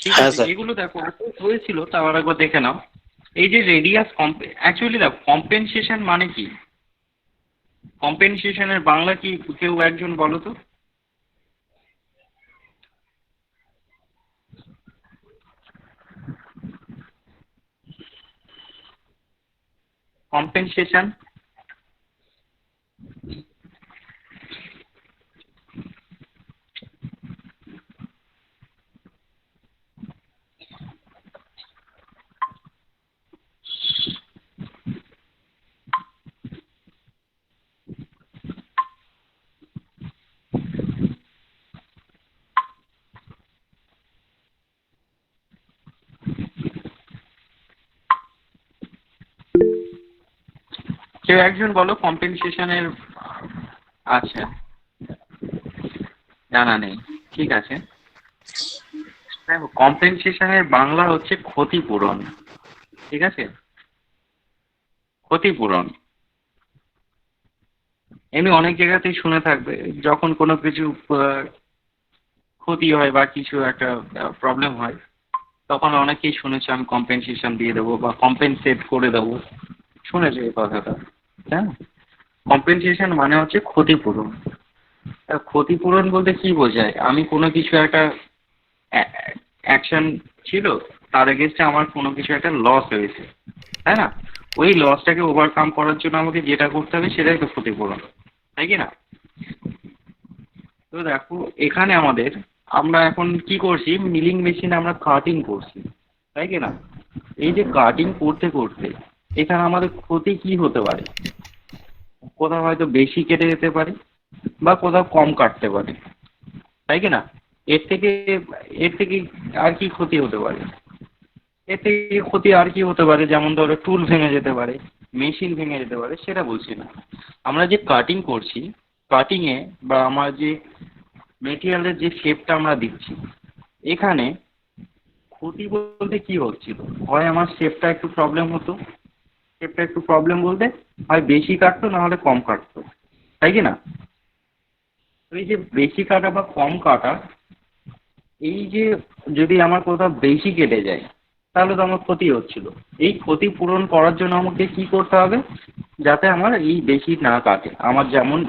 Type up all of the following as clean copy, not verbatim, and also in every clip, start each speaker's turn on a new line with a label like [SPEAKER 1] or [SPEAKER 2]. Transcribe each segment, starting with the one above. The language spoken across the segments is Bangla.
[SPEAKER 1] ঠিক
[SPEAKER 2] হ্যাঁ
[SPEAKER 1] আছে,
[SPEAKER 2] স্যার।
[SPEAKER 1] এগুলো দেখো হয়েছিল, তাও আর একবার দেখে নাও। এই যে রেডিয়াস অ্যাকচুয়ালি দেখো কম্পেনসেশন মানে কি? কম্পেনসেশনের বাংলা কি কেউ একজন বলো তো? কম্পেনসেশন। কেউ একজন বলো কম্পেনসেশনের। আচ্ছা, জানা নেই, ঠিক আছে। দেখো কম্পেনসেশনের বাংলা হচ্ছে ক্ষতিপূরণ। ঠিক আছে, ক্ষতিপূরণ। এমনি অনেক জায়গাতেই শুনে থাকবে, যখন কোনো কিছু ক্ষতি হয় বা কিছু একটা প্রবলেম হয়, তখন অনেকেই শুনেছে আমি কম্পেনসেশন দিয়ে দেবো বা কম্পেনসেট করে দেবো। শুনেছে এই কথাটা? হ্যাঁ। কম্পেনসেশন মানে হচ্ছে ক্ষতিপূরণ। ক্ষতিপূরণ বলতে কি বোঝায়? আমি কোনো কিছু একটা অ্যাকশন ছিল, তার এগেনস্টে আমার কোনো কিছু একটা লস হয়েছে, তাই না? ওই লসটাকে ওভারকাম করার জন্য আমাকে যেটা করতে হবে সেটাই তো ক্ষতিপূরণ, তাই কি না? তো দেখো এখানে আমরা এখন কি করছি, মিলিং মেশিনে আমরা কাটিং করছি, তাই কি না? এই যে কাটিং করতে করতে এখানে আমাদের ক্ষতি কি হতে পারে? কোথাও হয়তো বেশি কেটে যেতে পারে বা কোথাও কম কাটতে পারে, তাই কি না? এর থেকে এর থেকে আর কি ক্ষতি হতে পারে? এর থেকে ক্ষতি আর কি হতে পারে, যেমন ধরো টুল ভেঙে যেতে পারে, মেশিন ভেঙে যেতে পারে, সেটা বলছি না। আমরা যে কাটিং করছি, কাটিংয়ে বা আমার যে মেটেরিয়ালের যে শেপটা আমরা দিচ্ছি, এখানে ক্ষতি বলতে কি হচ্ছিল? হয় আমার শেপটা একটু প্রবলেম হতো, শেপটা একটু প্রবলেম বলতে হয় বেশি কাটতো না হলে কম কাটতো, তাই কি না? তো এই যে বেশি কাটা বা কম কাটা, এই যে যদি আমার কোথাও বেশি কেটে যায়, তাহলে তো আমার ক্ষতি হচ্ছিল। এই ক্ষতি পূরণ করার জন্য আমাকে কি করতে হবে? যাতে আমার এই বেশি না কাটে, আমার যেমন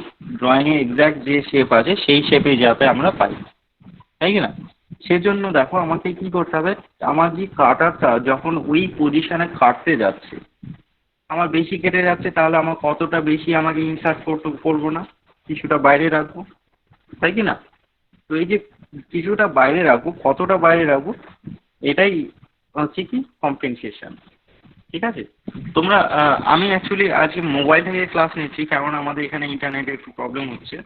[SPEAKER 1] ড্রয়িংয়ে এক্স্যাক্ট যে শেপ আছে সেই শেপে যাতে আমরা পাই, তাই কি না? সেজন্য দেখো আমাকে কি করতে হবে, আমার যে কাটারটা যখন ওই পজিশনে কাটতে যাচ্ছে, আমার বেশি কেটে যাচ্ছে, তাহলে আমার কতটা বেশি আমাকে ইনসার্ট করবো না, কিছুটা বাইরে রাখবো, তাই কি না? তো এই যে কিছুটা বাইরে রাখবো, কতটা বাইরে রাখবো, এটাই হচ্ছে কি কম্পেনসেশন। ঠিক আছে। তোমরা আমি অ্যাকচুয়ালি আজকে মোবাইল থেকে ক্লাস নিচ্ছি, কারণ আমাদের এখানে ইন্টারনেটে একটু প্রবলেম হচ্ছে,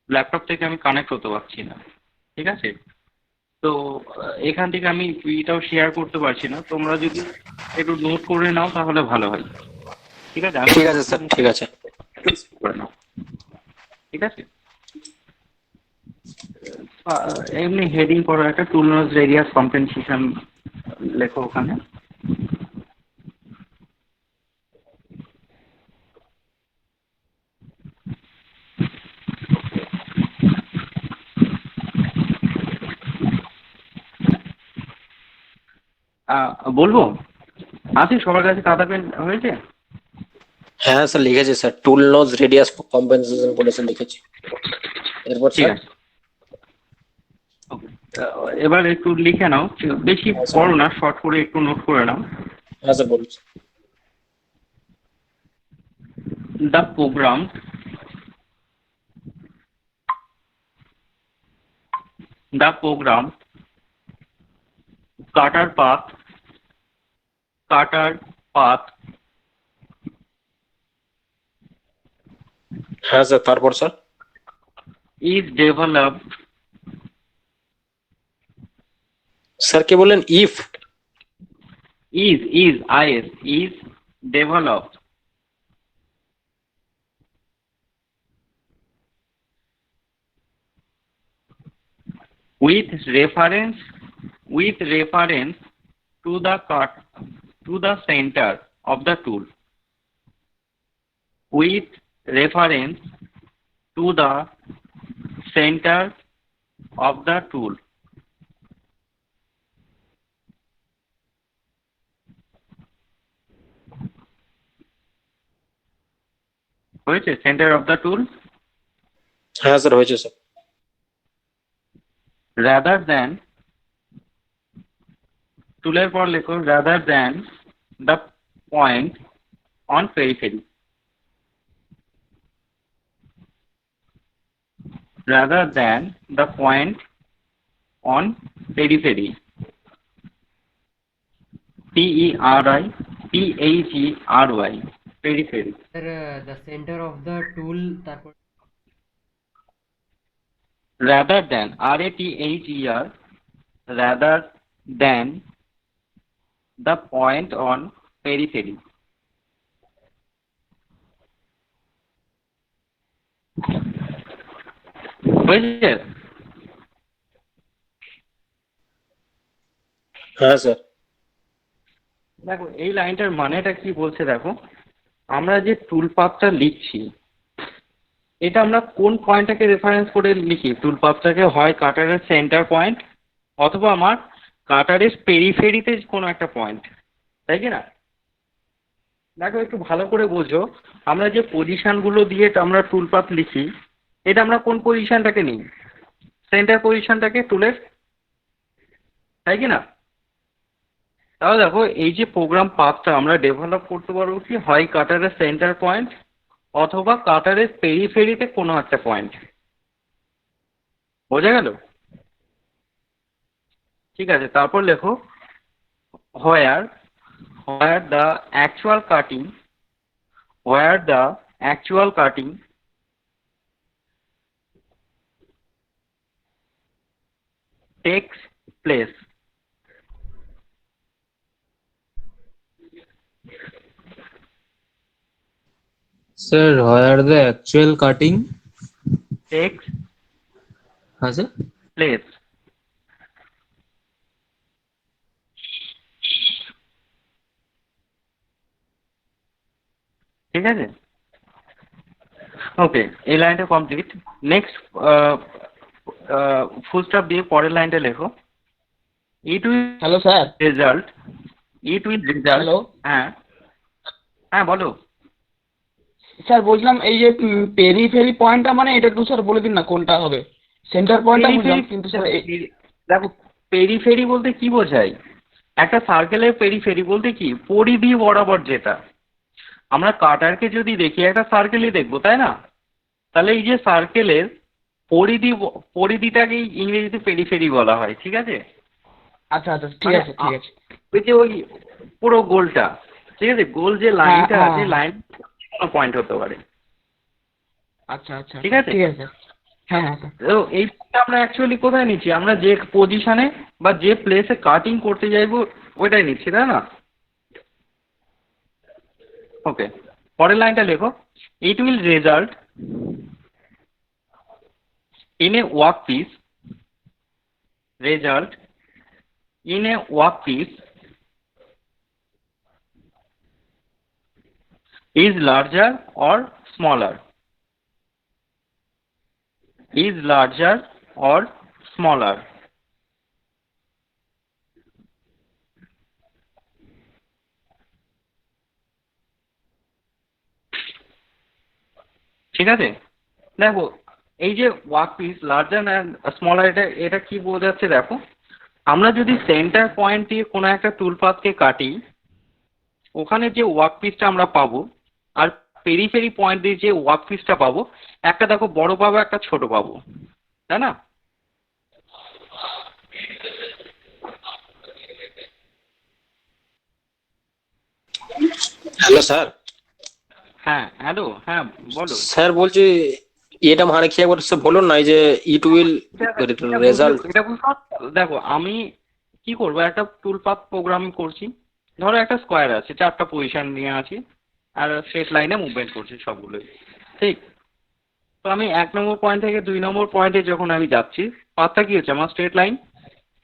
[SPEAKER 1] ল্যাপটপ থেকে আমি কানেক্ট হতে পারছি না। ঠিক আছে। তো এখান থেকে আমি এটাও শেয়ার করতে পারছি না, তোমরা যদি একটু নোট করে নাও তাহলে ভালো হয়। ঠিক আছে, আমি
[SPEAKER 2] ঠিক আছে
[SPEAKER 1] নোটগুলো
[SPEAKER 2] স্যার, ঠিক আছে।
[SPEAKER 1] করে নাও। ঠিক আছে। এমনি হেডিং করো একটা, টুল নোজ রেডিয়াস কম্পেনসেশন লেখো ওখানে। বলবো? আছে সবার কাছে খাতা পেন হয়েছে?
[SPEAKER 2] হ্যাঁ স্যার, লিখেছি স্যার, টুল নোজ রেডিয়াস কম্পেনসেশন বলে স্যার লিখেছি। এরপর
[SPEAKER 1] ঠিক
[SPEAKER 2] স্যার?
[SPEAKER 1] আছে। ওকে। এবার একটু লিখে নাও, বেশি
[SPEAKER 2] হ্যাঁ স্যার।
[SPEAKER 1] পড়ো না, শর্ট করে একটু নোট করে নাও।
[SPEAKER 2] হ্যাঁ স্যার, বলুন sir.
[SPEAKER 1] The program, the program cutter path, cutter path
[SPEAKER 2] হ্যাঁ স্যার, তারপর স্যার?
[SPEAKER 1] ইজ ডেভেলপড,
[SPEAKER 2] স্যার কে বললেন? If?
[SPEAKER 1] is developed with reference with reference to the cut to the center of the tool, with reference to the center of the tool, হয়েছে সেন্টার অফ দ্য টুল।
[SPEAKER 2] হ্যাঁ স্যার হয়েছে স্যার।
[SPEAKER 1] রাদার দ্যান, টুলের পর লেখো rather than the point on periphery, rather than the point on periphery, P-E-R-I P-H-E-R-Y, periphery,
[SPEAKER 3] sir the centre of the টুল, তারপর
[SPEAKER 1] rather than R-A-T-H-E-R, rather than the point on periphery. বুঝেছে?
[SPEAKER 2] হ্যাঁ স্যার।
[SPEAKER 1] দেখো এই লাইনটার মানেটা কি বলছে দেখো, আমরা যে টুল পাথটা লিখছি এটা আমরা কোন পয়েন্টটাকে রেফারেন্স করে লিখি? টুল পাথটাকে হয় কাটারের সেন্টার পয়েন্ট অথবা আমার কাটারের পেরিফেরিতে কোনো একটা পয়েন্ট, তাই কি না? দেখো একটু ভালো করে বোঝো, আমরা যে পজিশনগুলো দিয়ে আমরা টুল পাথ লিখি এটা আমরা কোন পজিশনটাকে নিই? সেন্টার পজিশনটাকে টুলের, তাই কি না? তাহলে দেখো এই যে প্রোগ্রাম পাথটা আমরা ডেভেলপ করতে পারবো কি হয় কাটারের সেন্টার পয়েন্ট অথবা কাটারের পেরিফেরিতে কোনো একটা পয়েন্ট। বোঝা গেল? ঠিক আছে, তারপর লেখো where, where the actual cutting, where the actual cutting takes place.
[SPEAKER 4] Sir, where the actual cutting?
[SPEAKER 1] Takes
[SPEAKER 4] हाँ sir.
[SPEAKER 1] প্লেস। ঠিক আছে, ওকে এই লাইনটা কমপ্লিট। নেক্সট ফুল স্টপ দিয়ে পরের লাইনটা লেখো it will
[SPEAKER 5] hello sir.
[SPEAKER 1] Result, it will result.
[SPEAKER 5] Hello
[SPEAKER 1] হ্যাঁ হ্যাঁ বলো।
[SPEAKER 5] স্যার, বলছিলাম এই যে পেরিফেরি পয়েন্টটা মানে এটা একটু স্যার বলে দিন না কোনটা হবে। সেন্টার পয়েন্টটা বুঝলাম, কিন্তু স্যার
[SPEAKER 1] দেখো পেরিফেরি বলতে কি বোঝায়? একটা সার্কেলের পেরিফেরি বলতে কি পরিধি বরাবর যেটা। আমরা কাটারকে যদি দেখি একটা সার্কেলই দেখবো, তাই না? তাহলে এই যে সার্কেলের পরিধিটাকেই ইংরেজিতে পেরিফেরি বলা হয়, ঠিক আছে?
[SPEAKER 5] আচ্ছা আচ্ছা ঠিক আছে ঠিক আছে।
[SPEAKER 1] ওই যে ওই পুরো গোলটা, ঠিক আছে, গোল যে লাইনটা
[SPEAKER 5] হ্যাঁ,
[SPEAKER 1] আছে
[SPEAKER 5] হ্যাঁ।
[SPEAKER 1] লাইন কোনো পয়েন্ট হতে পারে,
[SPEAKER 5] আচ্ছা আচ্ছা
[SPEAKER 1] ঠিক আছে?
[SPEAKER 5] ঠিক আছে। হ্যাঁ হ্যাঁ স্যার।
[SPEAKER 1] তো এই আমরা অ্যাকচুয়ালি কোথায় নিচ্ছি? আমরা যে পজিশনে বা যে প্লেসে কাটিং করতে চাইবো ওইটাই নিচ্ছি, তাই না? ওকে, পরের লাইনটা লেখো it will result in a work piece, result in a work piece is larger or smaller, is larger or smaller. ঠিক আছে, দেখো এই যে work piece larger and smaller, এটা এটা কি বোঝাচ্ছে দেখো, আমরা যদি সেন্টার পয়েন্ট দিয়ে কোনো একটা টুল পাথকে কাটি ওখানে যে ওয়ার্ক পিসটা আমরা পাবো আর পেরিফেরি পয়েন্ট দিয়ে যে ওয়ার্ক পিসটা পাবো একটা দেখো বড় পাবো একটা ছোট পাবো, তাই না?
[SPEAKER 2] Hello sir.
[SPEAKER 1] হ্যাঁ হ্যালো, হ্যাঁ বলো।
[SPEAKER 2] স্যার বলছি এটা মানে কি একবার স্যার বলুন না, এই যে ইট উইল রেজাল্ট।
[SPEAKER 1] এটা বুঝতে পারছো? দেখো আমি কি করবো, একটা টুল পাথ প্রোগ্রাম করছি, ধরো একটা স্কোয়ার আছে, চারটা পজিশন নিয়ে আছি আর স্ট্রেট লাইনে মুভমেন্ট করছি সবগুলোই, ঠিক? তো আমি 1 নম্বর পয়েন্ট থেকে 2 নম্বর পয়েন্টে যখন আমি যাচ্ছি পাথটা কি হচ্ছে আমার স্ট্রেট লাইন,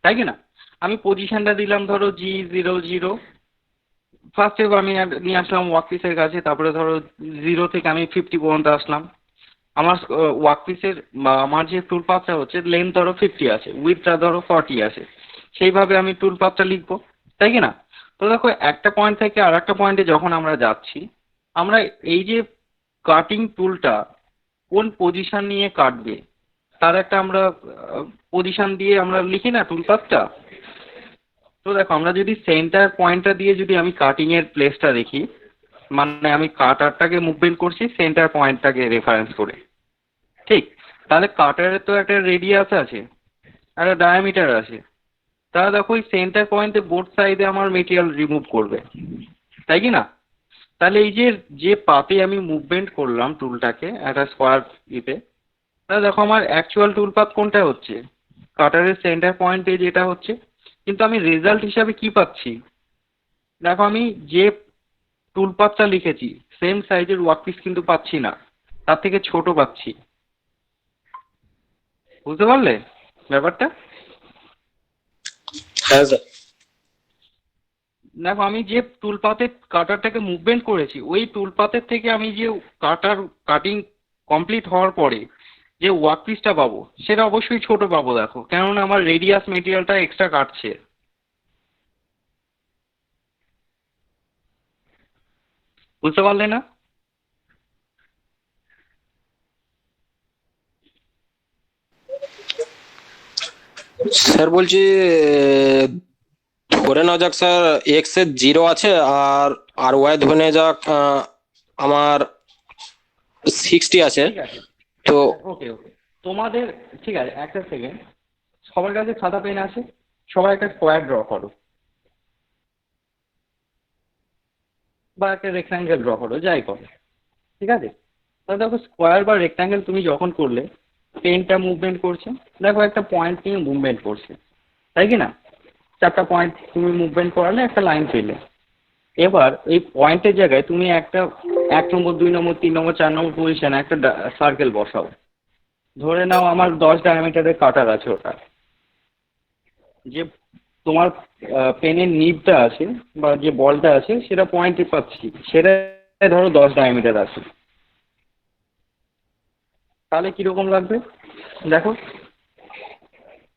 [SPEAKER 1] তাই কি না? আমি পজিশনটা দিলাম ধরো G00, ফার্স্টে আমি নিয়ে আসলাম ওয়ার্ক পিসের কাছে, তারপরে ধরো 0 থেকে আমি 50 পর্যন্ত আসলাম। আমার ওয়ার্ক পিসের বা আমার যে টুল পাথটা হচ্ছে লেন্থ ধরো 50 আছে, উইথটা ধরো 40 আছে, সেইভাবে আমি টুল পাথটা লিখবো, তাই কি না? তো দেখো একটা পয়েন্ট থেকে আর একটা পয়েন্টে যখন আমরা যাচ্ছি আমরা এই যে কাটিং টুলটা কোন পজিশন নিয়ে কাটবে তার একটা আমরা পজিশন দিয়ে আমরা লিখি না টুল পাথটা। তো দেখো আমরা যদি সেন্টার পয়েন্টটা দিয়ে যদি আমি কাটিং এর প্লেসটা দেখি, মানে আমি কাটারটাকে মুভমেন্ট করছি সেন্টার পয়েন্টটাকে রেফারেন্স করে, ঠিক? তাহলে কাটারের তো একটা রেডিয়াস আছে, একটা ডায়ামিটার আছে। তাহলে দেখো ওই সেন্টার পয়েন্টে বোথ সাইডে আমার মেটেরিয়াল রিমুভ করবে, তাই কি না? তাহলে এই যে যে পাতে আমি মুভমেন্ট করলাম টুলটাকে একটা স্কোয়ার ইতে, তাহলে দেখো আমার অ্যাকচুয়াল টুল পাথ কোনটা হচ্ছে, কাটারের সেন্টার পয়েন্টে যেটা হচ্ছে। কিন্তু আমি রেজাল্ট হিসাবে কি পাচ্ছি, দেখো আমি যে টুল পাথটা লিখেছি সেম সাইজের ওয়ার্কপিস কিন্তু পাচ্ছি না, তার থেকে ছোট পাচ্ছি। বুঝতে পারলে ব্যাপারটা?
[SPEAKER 2] হ্যাঁ স্যার।
[SPEAKER 1] দেখো আমি যে টুল পাথে কাটারটাকে মুভমেন্ট করেছি ওই টুল পাথের থেকে আমি যে কাটিং কমপ্লিট হওয়ার পরে যে ওয়ার্কপিসটা পাবো সেটা অবশ্যই ছোট পাবো। দেখো কেননা আমার রেডিয়াস মেটেরিয়ালটা এক্সট্রা কাটছে। বুঝতে পারলে না?
[SPEAKER 2] স্যার বলছি ধরে নেওয়া যাক স্যার এক্স এর 0 আছে, আর আর ওয়াই ধরে নেওয়া যাক আমার 60 আছে।
[SPEAKER 1] ঠিক আছে,
[SPEAKER 2] তো
[SPEAKER 1] ওকে ওকে। তোমাদের ঠিক আছে, একটা সেকেন্ড। সবার কাছে খাতা পেন আছে? সবাই একটা স্কোয়ার ড্র করো বা একটা রেক্ট্যাঙ্গেল ড্র করো, যাই করো, ঠিক আছে? তাহলে দেখো স্কোয়ার বা রেক্ট্যাঙ্গেল তুমি যখন করলে পেনটা মুভমেন্ট করছে, দেখো একটা পয়েন্ট নিয়ে মুভমেন্ট করছে, তাই কি না? চারটা পয়েন্ট তুমি মুভমেন্ট করালে একটা লাইন পেলে। এবার এই পয়েন্টের জায়গায় তুমি একটা 1 নম্বর 2 নম্বর 3 নম্বর 4 নম্বর পজিশনে একটা সার্কেল বসাও। ধরে নাও আমার 10 ডায়ামিটারের কাটার আছে, ওটা যে তোমার পেনের নিবটা আছে বা যে বলটা আছে সেটা পয়েন্টে পাচ্ছি, সেটা ধরো 10 ডায়ামিটার আছে। তাহলে কীরকম লাগবে দেখো,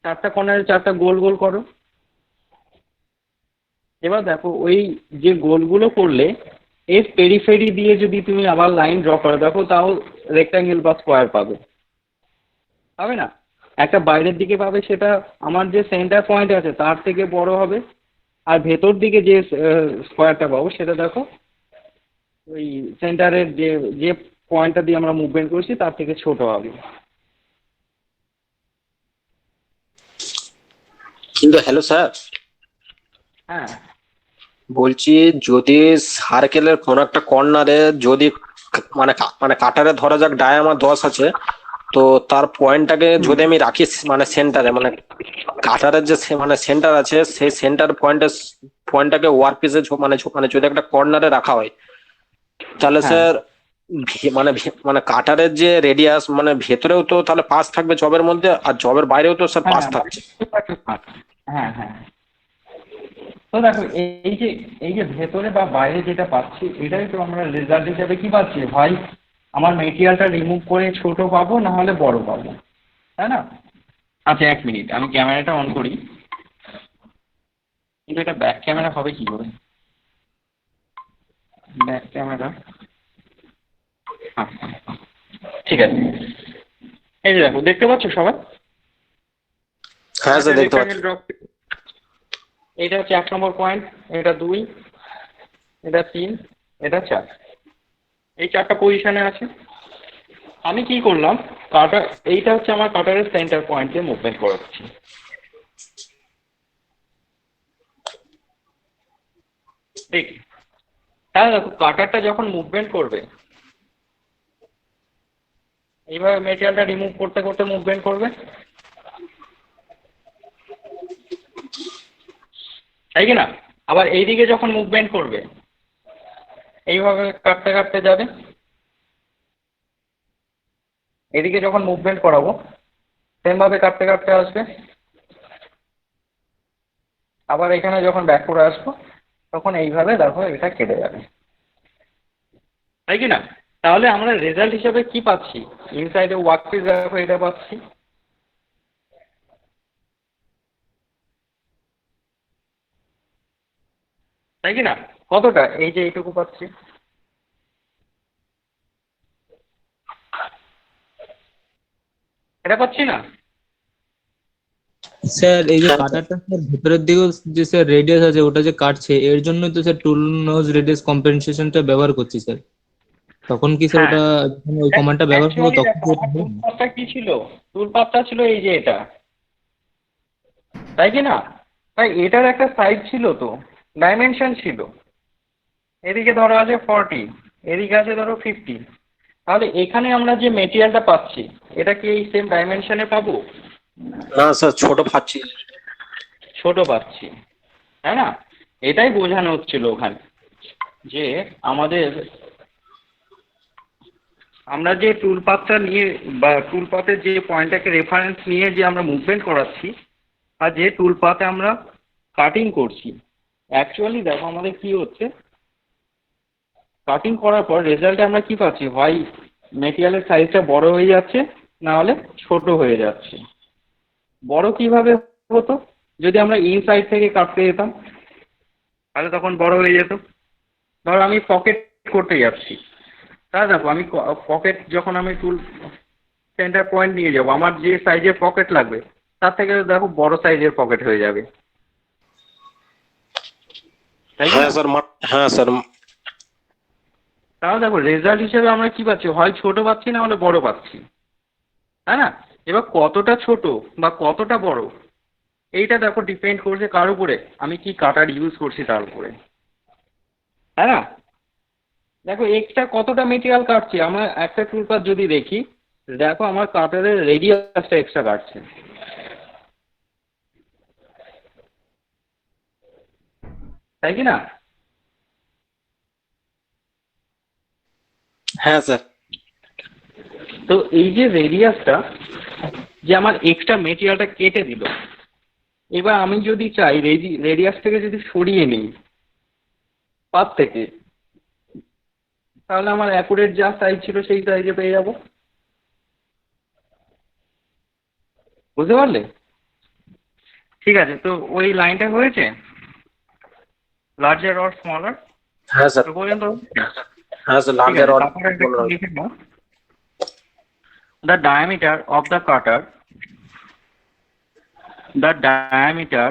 [SPEAKER 1] চারটা কর্নারে চারটা গোল গোল করো। এবার দেখো ওই যে গোলগুলো করলে এর পেরিফেরি দিয়ে যদি তুমি আবার লাইন ড্র করো, দেখো তাও রেক্ট্যাঙ্গেল বা স্কোয়ার পাবে, হবে না? একটা বাইরের দিকে পাবে সেটা আমার যে সেন্টার পয়েন্ট আছে তার থেকে বড় হবে, আর ভেতর দিকে যে স্কোয়ারটা পাবো সেটা দেখো ওই সেন্টারের যে যে পয়েন্টটা দিয়ে আমরা মুভমেন্ট করছি তার থেকে ছোট হবে।
[SPEAKER 2] কিন্তু হ্যালো স্যার,
[SPEAKER 1] হ্যাঁ
[SPEAKER 2] বলছি যদি সার্কেলের কোন একটা কর্নারে যদি মানে কাটারে ধরা যাক ডায় আমার 10 আছে, তো তার পয়েন্টটাকে
[SPEAKER 1] হুম
[SPEAKER 2] যদি আমি রাখি মানে সেন্টারে, মানে কাটারের যে মানে সেন্টার আছে সেই সেন্টার পয়েন্টটাকে ওয়ার্ক পিসে মানে যদি একটা কর্নারে রাখা হয়, তাহলে
[SPEAKER 1] হ্যাঁ
[SPEAKER 2] স্যার মানে কাটারের যে রেডিয়াস মানে ভেতরেও তো তাহলে পাস থাকবে জবের মধ্যে, আর জবের বাইরেও তো স্যার
[SPEAKER 1] হ্যাঁ
[SPEAKER 2] পাস থাকছে।
[SPEAKER 1] হ্যাঁ হ্যাঁ। তো দেখো এই যে ভেতরে বা বাইরে যেটা পাচ্ছি এটাই তো আমরা রেজাল্ট হিসাবে কি পাচ্ছি ভাই, আমার মেটেরিয়ালটা রিমুভ করে ছোট পাবো না হলে বড় পাবো, তাই না? আচ্ছা 1 মিনিট আমি ক্যামেরাটা অন করি, কিন্তু এটা ব্যাক ক্যামেরা হবে কি করে? ব্যাক ক্যামেরা, হ্যাঁ ঠিক আছে। এই যে দেখো, দেখতে পাচ্ছ সবাই?
[SPEAKER 2] হ্যাঁ
[SPEAKER 1] একটা
[SPEAKER 2] স্যার দেখতে পাচ্ছি।
[SPEAKER 1] রেক্ট্যাঙ্গেল ড্রপ, এটা হচ্ছে 1 নম্বর পয়েন্ট, এটা 2, এটা 3, এটা 4, এই চারটা পজিশনে আছে। আমি কি করলাম, কাটার এইটা হচ্ছে আমার কাটারের সেন্টার পয়েন্টে মুভমেন্ট করাচ্ছি, ঠিক? তাহলে দেখো কাটারটা যখন মুভমেন্ট করবে এইভাবে মেটেরিয়ালটা রিমুভ করতে করতে মুভমেন্ট করবে, তাই কি না? আবার এইদিকে যখন মুভমেন্ট করবে এইভাবে কাটতে কাটতে যাবে, এদিকে যখন মুভমেন্ট করাবো সেমভাবে কাটতে কাটতে আসবে, আবার এখানে যখন ব্যাক করে আসবো তখন এইভাবে দেখো এটা কেটে যাবে, তাই কি না? তাহলে আমরা রেজাল্ট হিসাবে কি পাচ্ছি, ইনসাইডে ওয়ার্কপিস দেখো এটা পাচ্ছি, তাই কি না? কতটা, এই যে এইটুকু পাচ্ছি, এটা পাচ্ছি না।
[SPEAKER 4] স্যার এই যে
[SPEAKER 2] হ্যাঁ
[SPEAKER 4] কাটারটা স্যার ভেতরের দিকেও যে স্যার রেডিয়াস আছে ওটা যে কাটছে এর জন্যই তো স্যার টুল নোজ রেডিয়াস কম্পেনসেশনটা ব্যবহার করছি স্যার। তখন কি স্যার
[SPEAKER 1] হ্যাঁ,
[SPEAKER 4] ওটা যখন ওই কমান্ডটা ব্যবহার করবো
[SPEAKER 1] অ্যাকচুয়ালি
[SPEAKER 4] তখন
[SPEAKER 1] দেখো
[SPEAKER 4] কি ওটা
[SPEAKER 1] আমার
[SPEAKER 4] হবে
[SPEAKER 1] টুল
[SPEAKER 4] না?
[SPEAKER 1] পাথটা কি ছিল, টুল পাথটা ছিল এই যে এটা, তাই কি না? তাই এটার একটা সাইজ ছিল, তো ডাইমেনশন ছিল। এদিকে ধরো আছে 40, এদিকে আছে ধরো 50। তাহলে এখানে আমরা যে মেটেরিয়ালটা পাচ্ছি এটা কি এই সেম ডাইমেনশনে পাবো?
[SPEAKER 2] না স্যার, ছোট পাচ্ছি।
[SPEAKER 1] ছোট পাচ্ছি, তাই না? এটাই বোঝানো হচ্ছিল ওখানে, যে আমাদের আমরা যে টুল পাথটা নিয়ে বা টুল পাথের যে পয়েন্টটাকে রেফারেন্স নিয়ে যে আমরা মুভমেন্ট করাচ্ছি আর যে টুল পাথে আমরা কাটিং করছি, অ্যাকচুয়ালি দেখো আমাদের কি হচ্ছে, কাটিং করার পর রেজাল্টে আমরা কি পাচ্ছি, হয় মেটেরিয়ালের সাইজটা বড় হয়ে যাচ্ছে, না হলে ছোট হয়ে যাচ্ছে। বড় কিভাবে হতো, যদি আমরা ইনসাইড থেকে কাটতে যেতাম তাহলে তখন বড় হয়ে যেত। ধরো আমি পকেট করতে যাচ্ছি, তাহলে দেখো আমি পকেট যখন আমি টুল সেন্টার পয়েন্ট নিয়ে যাবো, আমার যে সাইজের পকেট লাগবে তার থেকে দেখো বড় সাইজের পকেট হয়ে যাবে, তাই কি
[SPEAKER 2] হ্যাঁ
[SPEAKER 1] না?
[SPEAKER 2] স্যার, হ্যাঁ স্যার।
[SPEAKER 1] তাহলে দেখো রেজাল্ট হিসেবে আমরা কি পাচ্ছি, হয় ছোট পাচ্ছি না হলে বড় পাচ্ছি, তাই না? এবার কতটা ছোট বা কতটা বড় এইটা দেখো ডিপেন্ড করছে কার উপরে, আমি কি কাটার ইউজ করছি তার উপরে, তাই না? দেখো এক্সট্রা কতটা মেটেরিয়াল কাটছে, আমার একটা টুলপাত যদি দেখি, দেখো আমার কাটারের রেডিয়াসটা এক্সট্রা কাটছে, তাই কি না?
[SPEAKER 2] হ্যাঁ স্যার।
[SPEAKER 1] তো এই যে রেডিয়াসটা যে আমার এক্সট্রা মেটেরিয়ালটা কেটে দিল, এবার আমি যদি চাই রেডিয়াস থেকে যদি সরিয়ে নিই পাত থেকে, তাহলে আমার অ্যাকুরেট যা সাইজ ছিল সেই সাইজে পেয়ে যাব। বুঝতে পারলে? ঠিক আছে, তো ওই লাইনটা হয়েছে, লার্জার অর স্মলার
[SPEAKER 2] হ্যাঁ স্যার।
[SPEAKER 1] তো পর্যন্ত?
[SPEAKER 2] হ্যাঁ স্যার,
[SPEAKER 1] ঠিক
[SPEAKER 2] লার্জার
[SPEAKER 1] আছে,
[SPEAKER 2] অর
[SPEAKER 1] তারপরে একটা একটু লিখে নাও, the diameter of the cutter, the diameter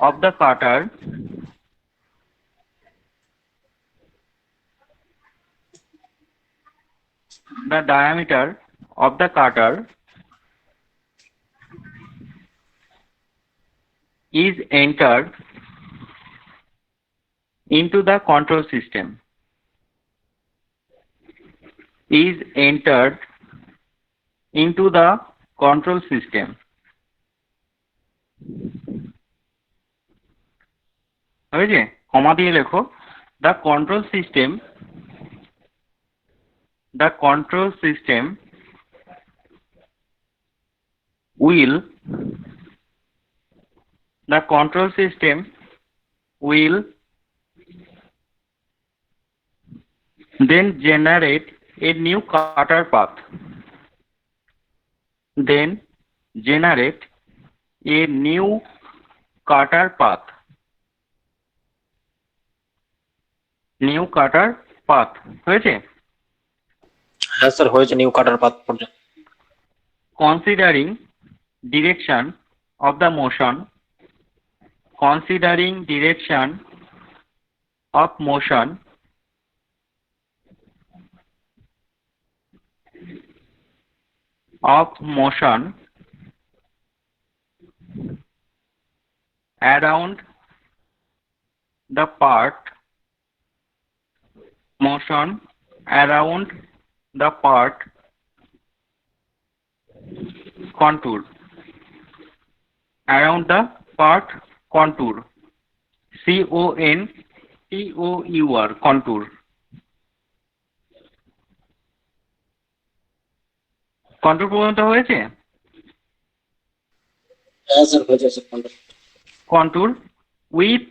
[SPEAKER 1] of the cutter the diameter of the cutter is entered into the control system, is entered into the control system. হয়েছে? কমা দিয়ে লেখো, the control system, the control system will, the control system will then generate a new cutter path, then generate a new cutter path, new cutter path হয়েছে?
[SPEAKER 2] হ্যাঁ স্যার, হয়েছে নিউ কাটার পাথ পর্যন্ত।
[SPEAKER 1] considering direction of the motion, considering direction of motion around the part, motion around the part contour, around the part contour, contour, contour, contour পর্যন্ত হয়েছে?
[SPEAKER 2] হ্যাঁ স্যার, হয়েছে sir.
[SPEAKER 1] contour with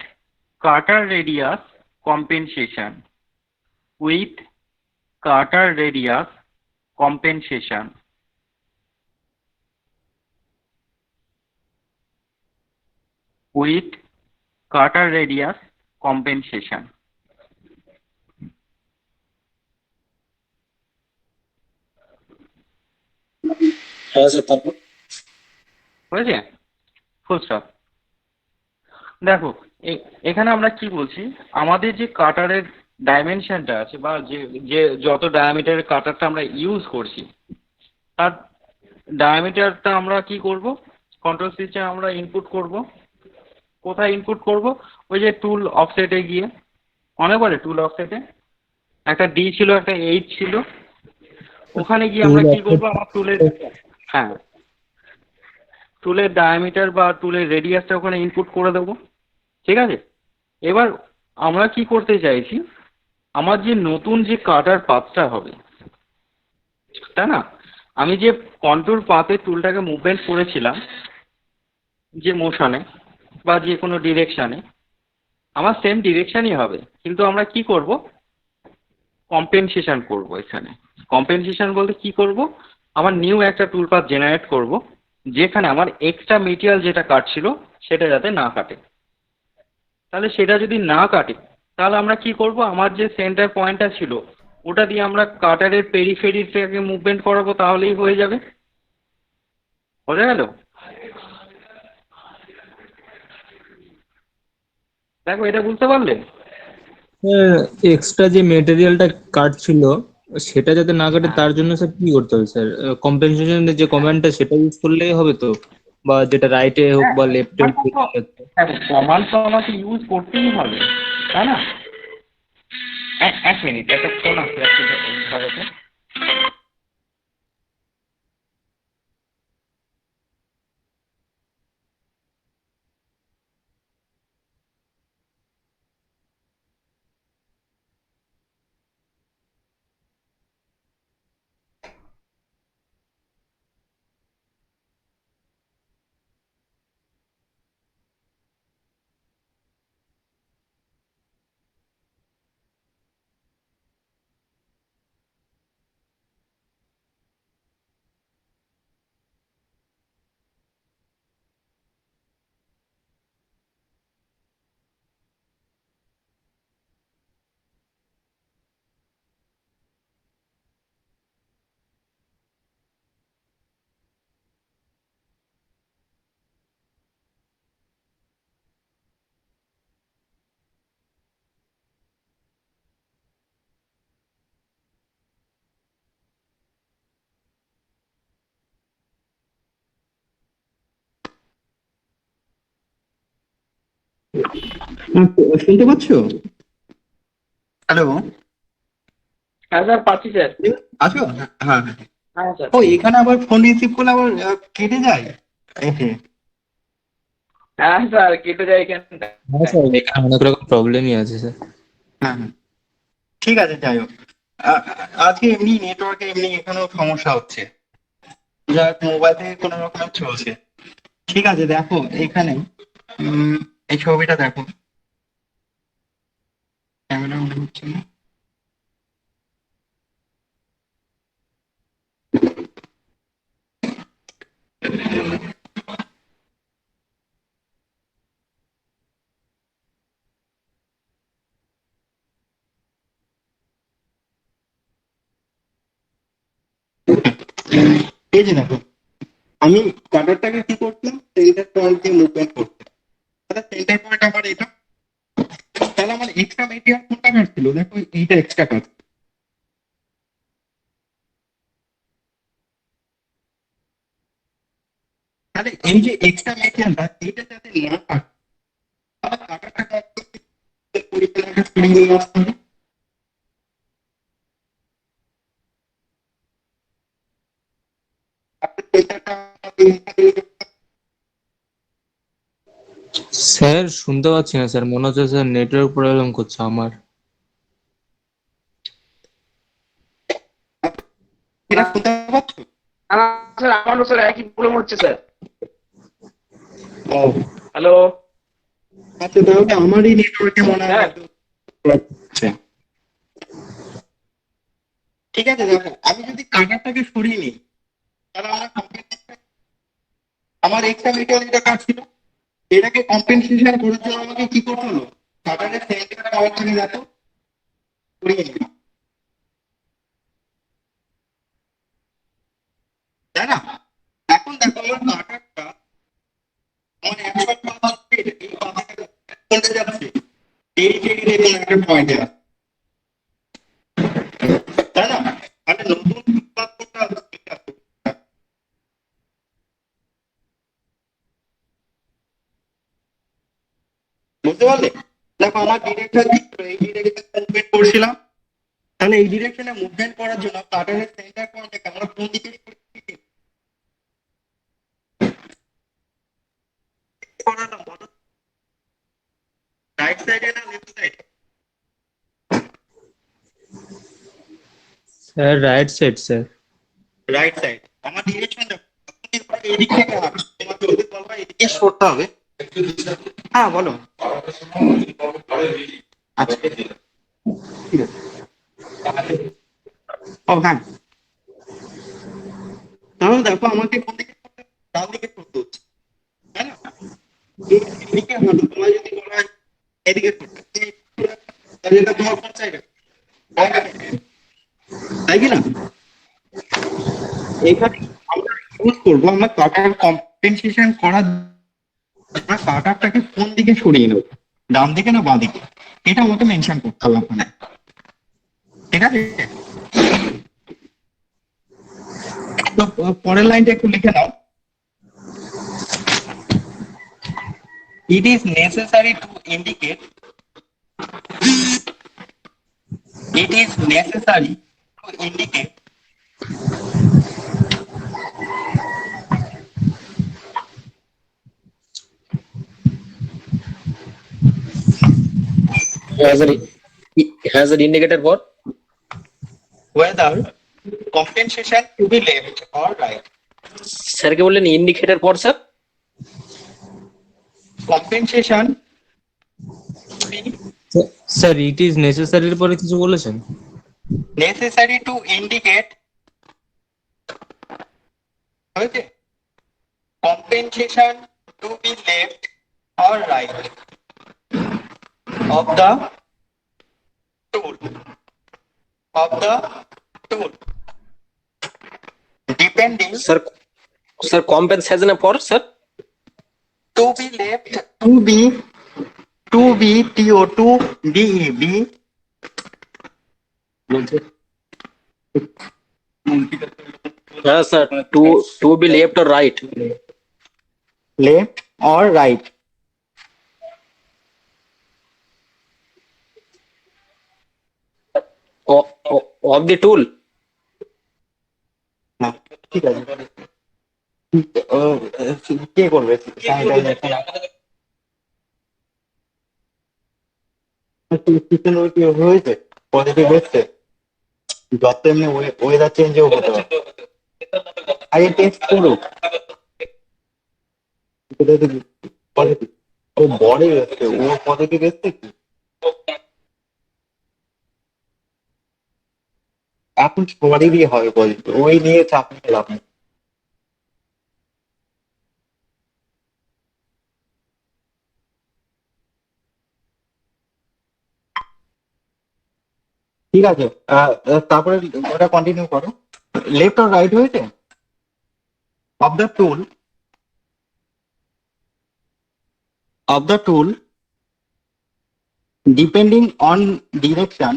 [SPEAKER 1] cutter radius compensation, with cutter radius compensation, with cutter radius compensation.
[SPEAKER 2] হ্যাঁ স্যার, তারপর
[SPEAKER 1] হয়েছে? Full stop. দেখো, এখানে আমরা কি বলছি, আমাদের যে কাটারের ডাইমেনশনটা আছে বা যে যে যত ডায়ামিটারের কাটারটা আমরা ইউজ করছি, তার ডায়ামিটারটা আমরা কি করব, কন্ট্রোল সুইচে আমরা ইনপুট করব। কোথায় ইনপুট করব? ওই যে টুল অফসেটে গিয়ে, মনে পড়ে টুল অফসেটে একটা ডি ছিল, একটা এইচ ছিল, ওখানে গিয়ে আমরা কি করব, আমার টুলের, হ্যাঁ, টুলের ডায়ামিটার বা টুলের রেডিয়াসটা ওখানে ইনপুট করে দেবো। ঠিক আছে? এবার আমরা কি করতে চাইছি, আমার যে নতুন যে কাটার পাথটা হবে, তাই না, আমি যে কন্ট্রোল পাথে টুলটাকে মুভমেন্ট করেছিলাম যে মোশনে বা যে কোনো ডিরেকশানে, আমার সেম ডিরেকশানই হবে, কিন্তু আমরা কি করব, কম্পেনসেশন করব এখানে। কম্পেনসেশন বলতে কি করব, আমার নিউ একটা টুল পাথ জেনারেট করব, যেখানে আমার এক্সট্রা মেটেরিয়াল যেটা কাটছিল সেটা যাতে না কাটে। তাহলে সেটা যদি না কাটে, তাহলে আমরা কি করব, আমার যে সেন্টার পয়েন্টটা ছিল ওটা দিয়ে আমরা কাটারের পেরিফেরিটাকে মুভমেন্ট করাবো, তাহলেই হয়ে যাবে। বোঝা গেল? দেখো, এটা বুঝতে পারলে?
[SPEAKER 4] এক্সট্রা যে মেটেরিয়ালটা কাটছিল সেটা যাতে না কাটে
[SPEAKER 1] হ্যাঁ,
[SPEAKER 4] তার জন্য স্যার কি করতে হবে স্যার? কম্পেনসেশনের যে কমান্ডটা সেটা ইউজ করলেই হবে তো, বা যেটা রাইটে হোক
[SPEAKER 1] হ্যাঁ,
[SPEAKER 4] বা লেফটে হোক?
[SPEAKER 1] দেখো, কমান্ড তো আমাকে ইউজ করতেই হবে, তাই না? এক মিনিট, একটা ফোন আসছে, একটু ধরো তো।
[SPEAKER 6] শুনতে পাচ্ছ? হ্যালো,
[SPEAKER 1] হ্যাঁ স্যার, পাচ্ছি স্যার।
[SPEAKER 6] আছো? হ্যাঁ হ্যাঁ হ্যাঁ।
[SPEAKER 1] হ্যাঁ স্যার।
[SPEAKER 6] ও, এখানে আবার ফোন রিসিভ করলে আবার কেটে যায়। এহে,
[SPEAKER 1] হ্যাঁ স্যার, কেটে যায় এখানটা।
[SPEAKER 4] হ্যাঁ স্যার, এখানে অনেক রকম প্রবলেমই আছে স্যার।
[SPEAKER 6] হ্যাঁ হ্যাঁ, ঠিক আছে, যাই হোক। আজকে এমনি নেটওয়ার্কে এমনি এখানেও সমস্যা হচ্ছে, যাক মোবাইল থেকে কোনো রকম চলছে। ঠিক আছে, দেখো এখানে উম, এই ছবিটা দেখো, ক্যামেরা মনে হচ্ছে না। এই যে দেখো, আমি কাটারটাকে কি করতাম, সেন্টার পয়েন্ট দিয়ে মুভমেন্ট করতাম। তাহলে সেন্টার পয়েন্ট আমার এটা, তাহলে আমার এক্সট্রা মেটেরিয়াল কোনটা কাটছিল, দেখো এইটা এক্সট্রা কাট। তাহলে এই যে এক্সট্রা মেটেরিয়ালটা এইটা যাতে না কাটে, তাহলে কাটারটা পরিচালনাটা করে নিয়ে আসতে হবে। তারপরে সেন্টারটা
[SPEAKER 4] স্যার শুনতে পাচ্ছি না স্যার, মনে হচ্ছে স্যার নেটওয়ার্ক প্রবলেম করছে আমার।
[SPEAKER 6] এটা শুনতে পাচ্ছ?
[SPEAKER 1] স্যার, আমারও স্যার একই প্রবলেম হচ্ছে স্যার।
[SPEAKER 6] ও
[SPEAKER 1] হ্যালো
[SPEAKER 6] আচ্ছা, তাহলে আমারই নেটওয়ার্কে মনে হয়
[SPEAKER 1] স্যার।
[SPEAKER 6] একটু problem হচ্ছে। ঠিক আছে, দেখো আমি যদি কাটারটাকে সরিয়ে নিই, তাহলে আমার আমার এক্সট্রা মেটেরিয়াল যেটা কাটছিল এটাকে কম্পেনসেশন করার জন্য আমাকে কি করতে হলো, কাটারের সেন্টার পয়েন্টটাকে দেখো সরিয়ে নিলাম, তাই না? এখন দেখো আমার কাটারটা আমার 105 স্পিড এই বাঁদিকে কোনটা যাচ্ছে এই যে দেখুন একটা পয়েন্টে আছে তাই না একটা নতুন উৎপাদনটা বুঝতে পারলে দেখো আমার ডিরেক্টর এই ডিরেকশনে মুভমেন্ট করছিলাম তাহলে এই ডিরেকশনে মুভমেন্ট করার জন্য কাটারের সেন্টার পয়েন্টটাকে আমরা কোন দিকে করালাম বলো রাইট সাইডে না লেফট সাইডে
[SPEAKER 4] sir right side sir.
[SPEAKER 6] Right side আমার ডিরেকশন দেখো এই দিক থেকে হাঁটো তোমাকে ওদিকে বলবা এদিকে সরতে হবে হ্যাঁ বলো আচ্ছা ঠিক আছে ও হ্যাঁ তাহলে দেখো আমাকে কোন দিকে করতে হবে? ডান দিকে করতে হচ্ছে তাই না এদিকে হাঁটো তোমার যদি বলা হয় এদিকে করতে তাহলে এটা তোমার কোন সাইডে তাই কি না এখানে আমরা ইউজ করবো আমরা কাটার কম্পেনসেশন করার আমরা কাটারটাকে কোন দিকে সরিয়ে নেবো ডান দিকে না বাঁ দিকে এটা আমাকে মেনশন করতে হবে ওখানে ঠিক আছে তো পরের লাইনটা একটু লিখে নাও it is necessary to indicate it is necessary to indicate
[SPEAKER 2] has an indicator for
[SPEAKER 6] whether compensation to be left or right
[SPEAKER 2] স্যারকে বললেন indicator for sir
[SPEAKER 6] compensation
[SPEAKER 4] sir it is নেসেসারির পরে কিছু বলেছেন?
[SPEAKER 6] necessary to indicate okay compensation to be left or right of the tool depending
[SPEAKER 2] sir compensation for sir
[SPEAKER 6] to be left to be to be
[SPEAKER 2] হ্যাঁ sir to be left or right
[SPEAKER 6] left or right
[SPEAKER 2] of the tool
[SPEAKER 6] হ্যাঁ ঠিক আছে কে করবে হয়েছে পজিটিভ এসছে যত এমনি ওয়েদার চেঞ্জও হতে পারে আগে টেস্ট করুক পজিটিভ ও বড় এসছে ও পজিটিভ এসছে কি এখন সবারই হবে পজিটিভ ওই নিয়ে চাপ নিয়ে লাভ নেই ঠিক আছে তারপরে ওটা কন্টিনিউ করো লেফট আর রাইট হয়েছে of the tool depending on direction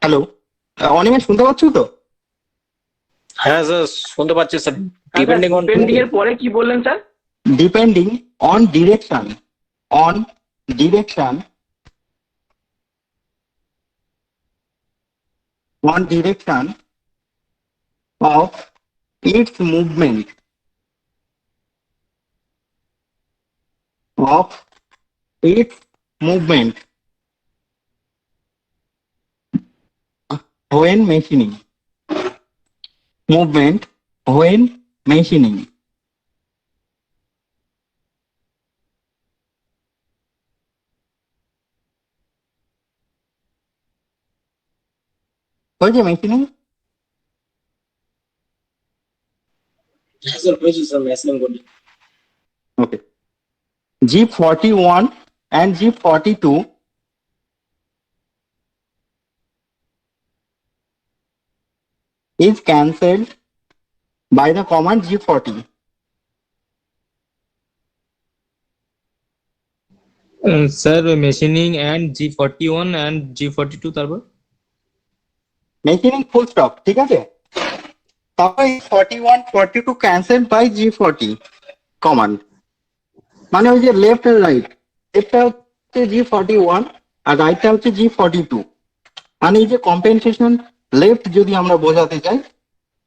[SPEAKER 6] hello Animesh শুনতে পাচ্ছ তো
[SPEAKER 2] হ্যাঁ স্যার শুনতে পাচ্ছি স্যার ডিপেন্ডিং অন
[SPEAKER 5] ডিপেন্ডিং এর পরে কি বললেন sir
[SPEAKER 6] depending on direction on direction of its movement when machining হয়েছে মেশিনিং
[SPEAKER 2] স্যার হয়েছে স্যার ম্যাসিং বলি
[SPEAKER 6] ওকে G41 and G42 is cancelled by the command G40.
[SPEAKER 4] Sir machining and G41 and G42 তারপর
[SPEAKER 6] Machining full stop, ঠিক আছে? তারপর 41 42 cancelled by G40 command, মানে ওই যে লেফট আর রাইট, লেফটটা হচ্ছে G41 আর রাইটটা হচ্ছে G42, মানে এই যে কম্পেনসেশন লেফট যদি আমরা বোঝাতে চাই,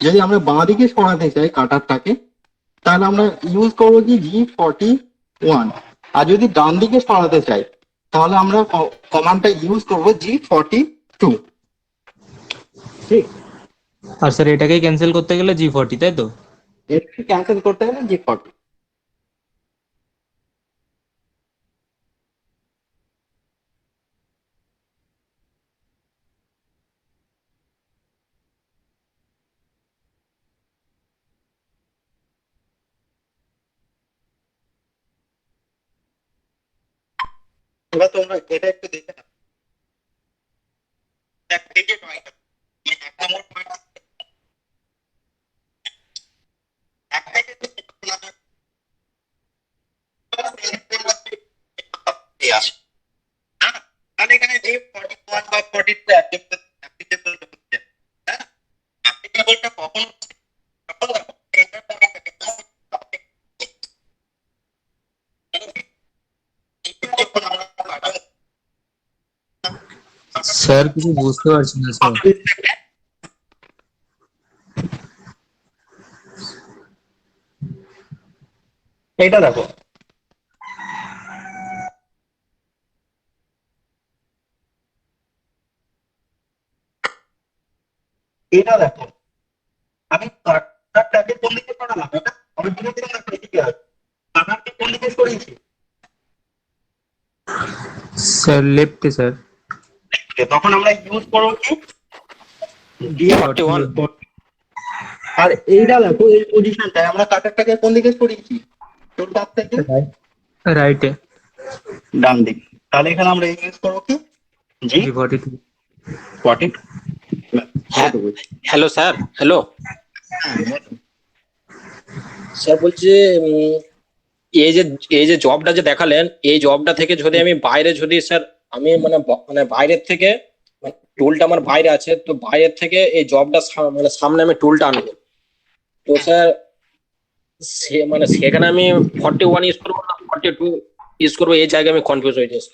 [SPEAKER 6] যদি আমরা বাঁ দিকে সরাতে চাই কাটারটাকে, তাহলে আমরা ইউজ করবো কি G41, আর যদি ডান দিকে সরাতে চাই তাহলে আমরা কমান্ডটা ইউজ করবো G42। ঠিক,
[SPEAKER 4] আর স্যার এটাকেই ক্যান্সেল করতে গেলে G40 তাই তো?
[SPEAKER 6] এটাকে ক্যান্সেল করতে গেলে G40। এবার তোমরা এটা একটু দেখে নাও। দেখ, এই যে point টা, এই এক নম্বর point, এক থেকে এই আসে। হ্যাঁ? তাহলে এখানে যে 41 বা 42 applicable হচ্ছে, হ্যাঁ? applicable টা কখন হচ্ছে? যখন দেখো, এটা যখন আমরা কাটাবো,
[SPEAKER 4] স্যার কিছু বুঝতে পারছি না স্যার।
[SPEAKER 6] এটা দেখো, এটা দেখো, আমি কাটারটাকে কোন দিকে সরালাম? এটা আমি ধীরে ধীরে দেখো এদিকে আসবে, কাটারকে কোন দিকে সরিয়েছি?
[SPEAKER 4] স্যার লেফটে স্যার।
[SPEAKER 6] তখন আমরা ইউজ করবো কি
[SPEAKER 2] G41।
[SPEAKER 6] আর এইটা দেখো, এই পজিশনটায় আমরা কাটারটাকে কোন দিকে সরিয়েছি? তোর কাছ থেকে
[SPEAKER 4] রাইটে
[SPEAKER 6] ডান দিক। তাহলে এখানে আমরা ইউজ করবো কি
[SPEAKER 4] G42।
[SPEAKER 6] G40।
[SPEAKER 2] হ্যাঁ, হ্যালো স্যার, হ্যালো স্যার, বলছি এই যে জবটা যে দেখালেন, এই জবটা থেকে যদি আমি বাইরে যদি স্যার আমি মানে বাইরের থেকে টুলটা আমার বাইরে আছে, তো বাইরের থেকে এই জবটা মানে সামনে আমি টুলটা আনবো, তো স্যার সেখানে আমি 41 ইউজ করবো না 42 ইউজ করবো, এই জায়গায় আমি কনফিউজ হয়ে যাচ্ছি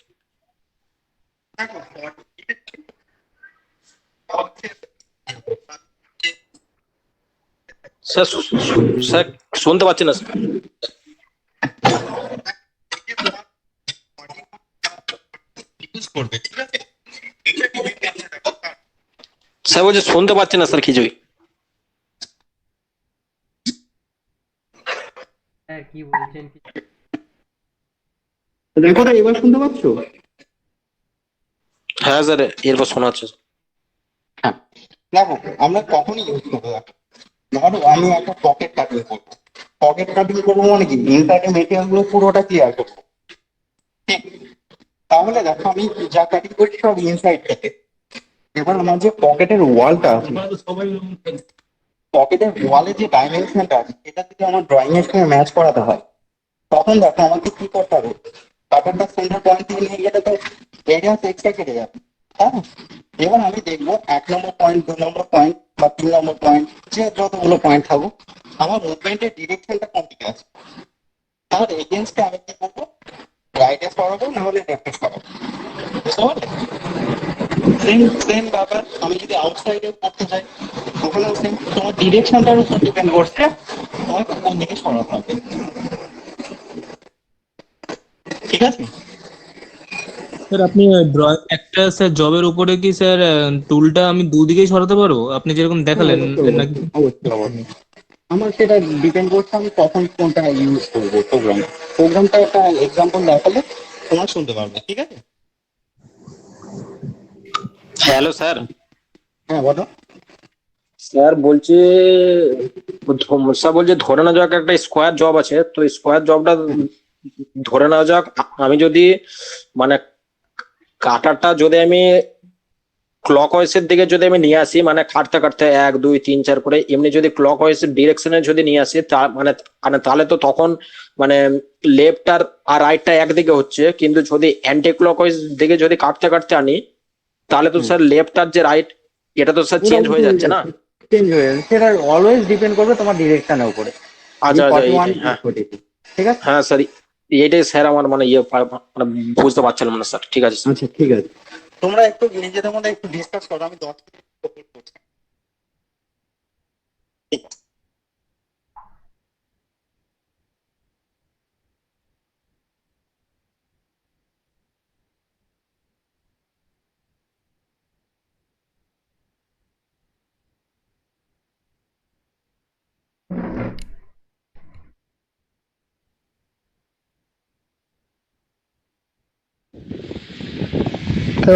[SPEAKER 2] স্যার। স্যার শুনতে পাচ্ছি না স্যার।
[SPEAKER 6] ইউজ করবে, ঠিক আছে?
[SPEAKER 2] স্যার বলছি শুনতে পাচ্ছি না স্যার কিছুই।
[SPEAKER 3] স্যার কি বলছেন কি?
[SPEAKER 6] দেখো তো, এবার শুনতে পাচ্ছ?
[SPEAKER 2] হ্যাঁ স্যার, এরপর শোনা যাচ্ছে।
[SPEAKER 6] হ্যাঁ, দেখো আমরা কখনই ইউজ করবো, দেখো ধরো আমি একটা পকেট কাটিং করবো, পকেট কাটিং করবো মানে কি ইনসাইডে মেটেরিয়াল গুলো পুরোটা ক্লিয়ার করবো, ঠিক? তাহলে দেখো আমি যা কাটিং করছি সব ইনসাইড থেকে। এবার আমার যে পকেটের ওয়ালটা আছে, পকেটের ওয়ালে যে ডাইমেনশনটা আছে সেটা যদি আমার ড্রয়িং এর সঙ্গে ম্যাচ করাতে হয়, তখন দেখো আমাকে কি করতে হবে? কাটারটা সেন্টার পয়েন্ট থেকে নিয়ে গেলে তো রেডিয়াস এক্সট্রা কেটে যাবে, হ্যাঁ? এবার আমি দেখবো 1 নম্বর পয়েন্ট, 2 নম্বর পয়েন্ট বা 3 নম্বর পয়েন্ট, যে যতগুলো পয়েন্ট থাকুক, আমার মুভমেন্টের ডিরেকশনটা কোন দিকে আছে। তার এগেনস্টে আমি কি করবো? রাইটে সরাবো, না হলে লেফটে সরাবো, বুঝতে পারলে? সেম সেম ব্যাপার আমি যদি আউটসাইডে করতে চাই, ওখানেও সেম, তোমার ডিরেকশনটার উপর ডিপেন্ড করছে তোমাকে কোন দিকে সরাতে হবে, ঠিক আছে?
[SPEAKER 4] স্যার আপনি ড্রয়িং একটা স্যার জবের উপরে কি স্যার টুলটা আমি দুদিকেই সরাতে পারবো আপনি যেরকম দেখালেন নাকি?
[SPEAKER 6] অবশ্যই অবশ্যই। আমার সেটা ডিপেন্ড করছে আমি কখন কোনটা ইউজ করবো। প্রোগ্রামটা একটা এক্সাম্পল দেখালে তোমার শুনতে পারবে, ঠিক আছে?
[SPEAKER 2] Hello sir.
[SPEAKER 6] হ্যাঁ বলো।
[SPEAKER 2] স্যার বলছি, স্যার বলছি ধরে না যাক একটা স্কোয়ার জব আছে, তো স্কোয়ার জবটা ধরে নেওয়া যাক আমি যদি মানে কাটারটা যদি আমি ক্লক ওয়াইজের দিকে যদি আমি নিয়ে আসি, মানে কাটতে কাটতে 1 2 3 4 করে এমনি যদি ক্লক ওয়াইজের ডিরেকশনে যদি নিয়ে আসি, মানে মানে তাহলে তো তখন মানে লেফট আর রাইটটা একদিকে হচ্ছে, কিন্তু যদি অ্যান্টি ক্লক ওয়াইজ দিকে যদি কাটতে কাটতে আনি, তাহলে তো স্যার লেফট আর যে রাইট এটা তো স্যার চেঞ্জ হয়ে যাচ্ছে না?
[SPEAKER 7] চেঞ্জ হয়ে যাচ্ছে, সেটা অলওয়েজ ডিপেন্ড করবে তোমার ডিরেকশনের উপরে।
[SPEAKER 2] আচ্ছা আচ্ছা
[SPEAKER 7] 41
[SPEAKER 2] এইটাই, হ্যাঁ
[SPEAKER 7] ঠিক আছে।
[SPEAKER 2] হ্যাঁ স্যার, এইটাই স্যার আমার মানে মানে বুঝতে পারছিলাম না স্যার। ঠিক আছে স্যার।
[SPEAKER 6] আচ্ছা ঠিক আছে, তোমরা একটু নিজেদের মধ্যে একটু ডিসকাস করো, আমি 10 মিনিট complete করছি।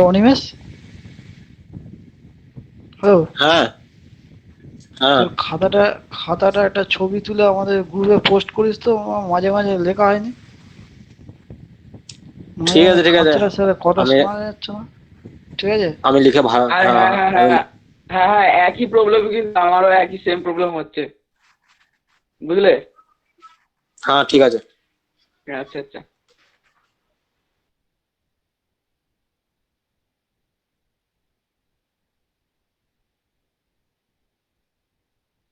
[SPEAKER 8] অনিমেষ, হ্যালো,
[SPEAKER 2] হ্যাঁ হ্যাঁ
[SPEAKER 8] তোর খাতাটা একটা ছবি তুলে আমাদের গ্রুপে পোস্ট করিস তো, আমার মাঝে মাঝে লেখা হয়নি।
[SPEAKER 2] ঠিক আছে ঠিক আছে,
[SPEAKER 8] খাতাটা স্যার কথা
[SPEAKER 2] আমি
[SPEAKER 8] শোনা যাচ্ছে না, ঠিক আছে।
[SPEAKER 2] আমি লিখে ভালো,
[SPEAKER 5] হ্যাঁ হ্যাঁ হ্যাঁ হ্যাঁ হ্যাঁ হ্যাঁ হ্যাঁ, একই প্রবলেম, কিন্তু আমারও একই সেম প্রবলেম হচ্ছে, বুঝলে?
[SPEAKER 2] হ্যাঁ ঠিক আছে।
[SPEAKER 5] আচ্ছা আচ্ছা।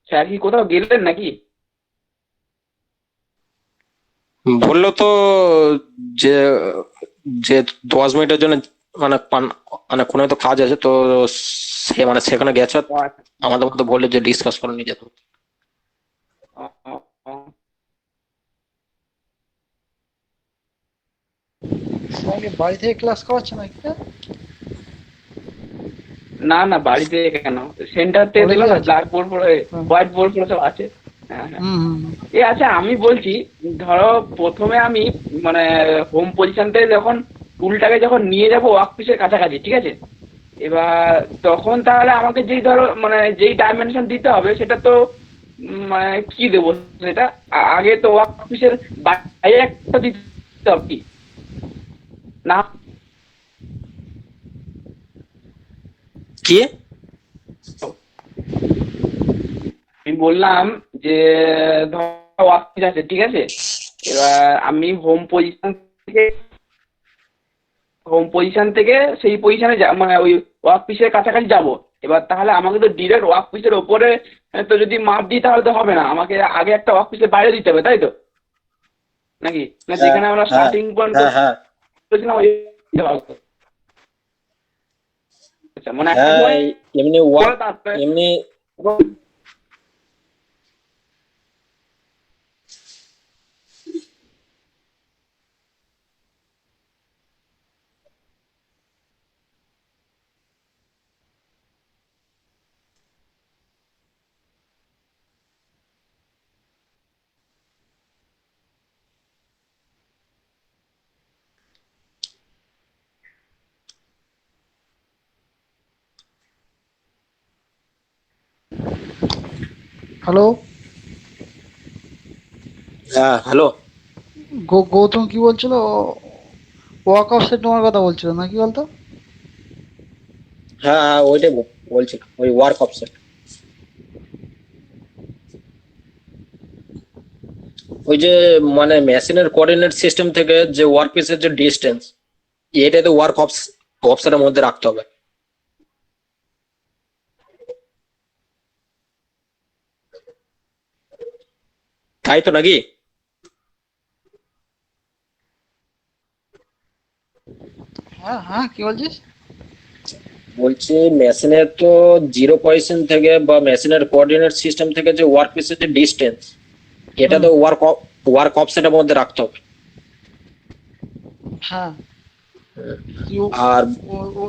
[SPEAKER 5] স্যার কি কোথাও গেলেন নাকি?
[SPEAKER 2] বললো তো যে যে 10 মিনিটের জন্য মানে মানে কোনো তো কাজ আছে তো, সে মানে সেখানে গেছে,
[SPEAKER 5] ও আচ্ছা।
[SPEAKER 2] আমাদের মতো বললে যে ডিসকাস করে নিয়ে যেত।
[SPEAKER 5] ও, ও, ও।
[SPEAKER 8] স্যারকে বাড়ি থেকে ক্লাস করাচ্ছে নাকি?
[SPEAKER 5] না না, বাড়িতে কেন, সেন্টার থেকে
[SPEAKER 8] কলেজে
[SPEAKER 5] দিলাম,
[SPEAKER 8] আছে?
[SPEAKER 5] ব্ল্যাক বোর্ড পড়ে,
[SPEAKER 8] হুম।
[SPEAKER 5] হোয়াইট বোর্ড পড়ে সব আছে। হ্যাঁ হ্যাঁ।
[SPEAKER 8] হুম হুম হুম।
[SPEAKER 5] এ আচ্ছা, আমি বলছি, ধরো প্রথমে আমি মানে হোম পজিশন থেকে যখন টুলটাকে যখন নিয়ে যাবো ওয়ার্ক পিসের কাছাকাছি, ঠিক আছে, এবার তখন তাহলে আমাকে যেই ধরো মানে যেই ডাইমেনশন দিতে হবে সেটা তো মানে কি দেবো সেটা, আগে তো ওয়ার্ক পিসের বাইরে একটা দিতে হবে কি না?
[SPEAKER 2] কি?
[SPEAKER 5] আমি বললাম যে ধরো ওয়ার্ক পিস আছে, ঠিক আছে, এবার আমি হোম পজিশন থেকে সেই পজিশনে মানে ওই ওয়ার্ক পিসের কাছাকাছি যাব। এবার তাহলে আমাকে তো ডিরেক্ট ওয়ার্ক পিসের ওপরে তো যদি মাপ দিই তাহলে তো হবে না, আমাকে আগে একটা ওয়ার্ক পিসের বাইরে দিতে হবে, তাই তো নাকি? না যেখানে আমরা
[SPEAKER 2] হ্যাঁ
[SPEAKER 5] স্টার্টিং পয়েন্ট
[SPEAKER 2] হ্যাঁ হ্যাঁ
[SPEAKER 5] করেছিলাম ওই আচ্ছা, মানে একটা
[SPEAKER 2] হ্যাঁ,
[SPEAKER 5] point
[SPEAKER 2] এমনি
[SPEAKER 5] করে তারপরে
[SPEAKER 2] এমনি
[SPEAKER 8] হ্যালো,
[SPEAKER 2] হ্যাঁ হ্যালো,
[SPEAKER 8] গৌতম কি বলছিল? ওয়াক অফসেট নেওয়ার কথা বলছিল নাকি বলতো?
[SPEAKER 2] হ্যাঁ হ্যাঁ ওইটাই বলছি, ওই ওয়ার্ক অপশন। ওই যে মানে মেশিনের কোঅর্ডিনেট সিস্টেম থেকে যে ওয়ার্ক পিসের যে ডিস্টেন্স, এটাই তো ওয়ার্ক অপশনের মধ্যে রাখতে হবে, তাই তো নাকি?
[SPEAKER 8] হ্যাঁ হ্যাঁ, কি বলছিস?
[SPEAKER 2] বলছি মেশিনের তো 0 পজিশন থেকে বা মেশিনের কোঅর্ডিনেট সিস্টেম থেকে যে ওয়ার্ক পিসের যে ডিস্টেন্স, এটা তো ওয়ার্ক অপশনের মধ্যে রাখতে হবে।
[SPEAKER 8] হ্যাঁ,
[SPEAKER 2] আর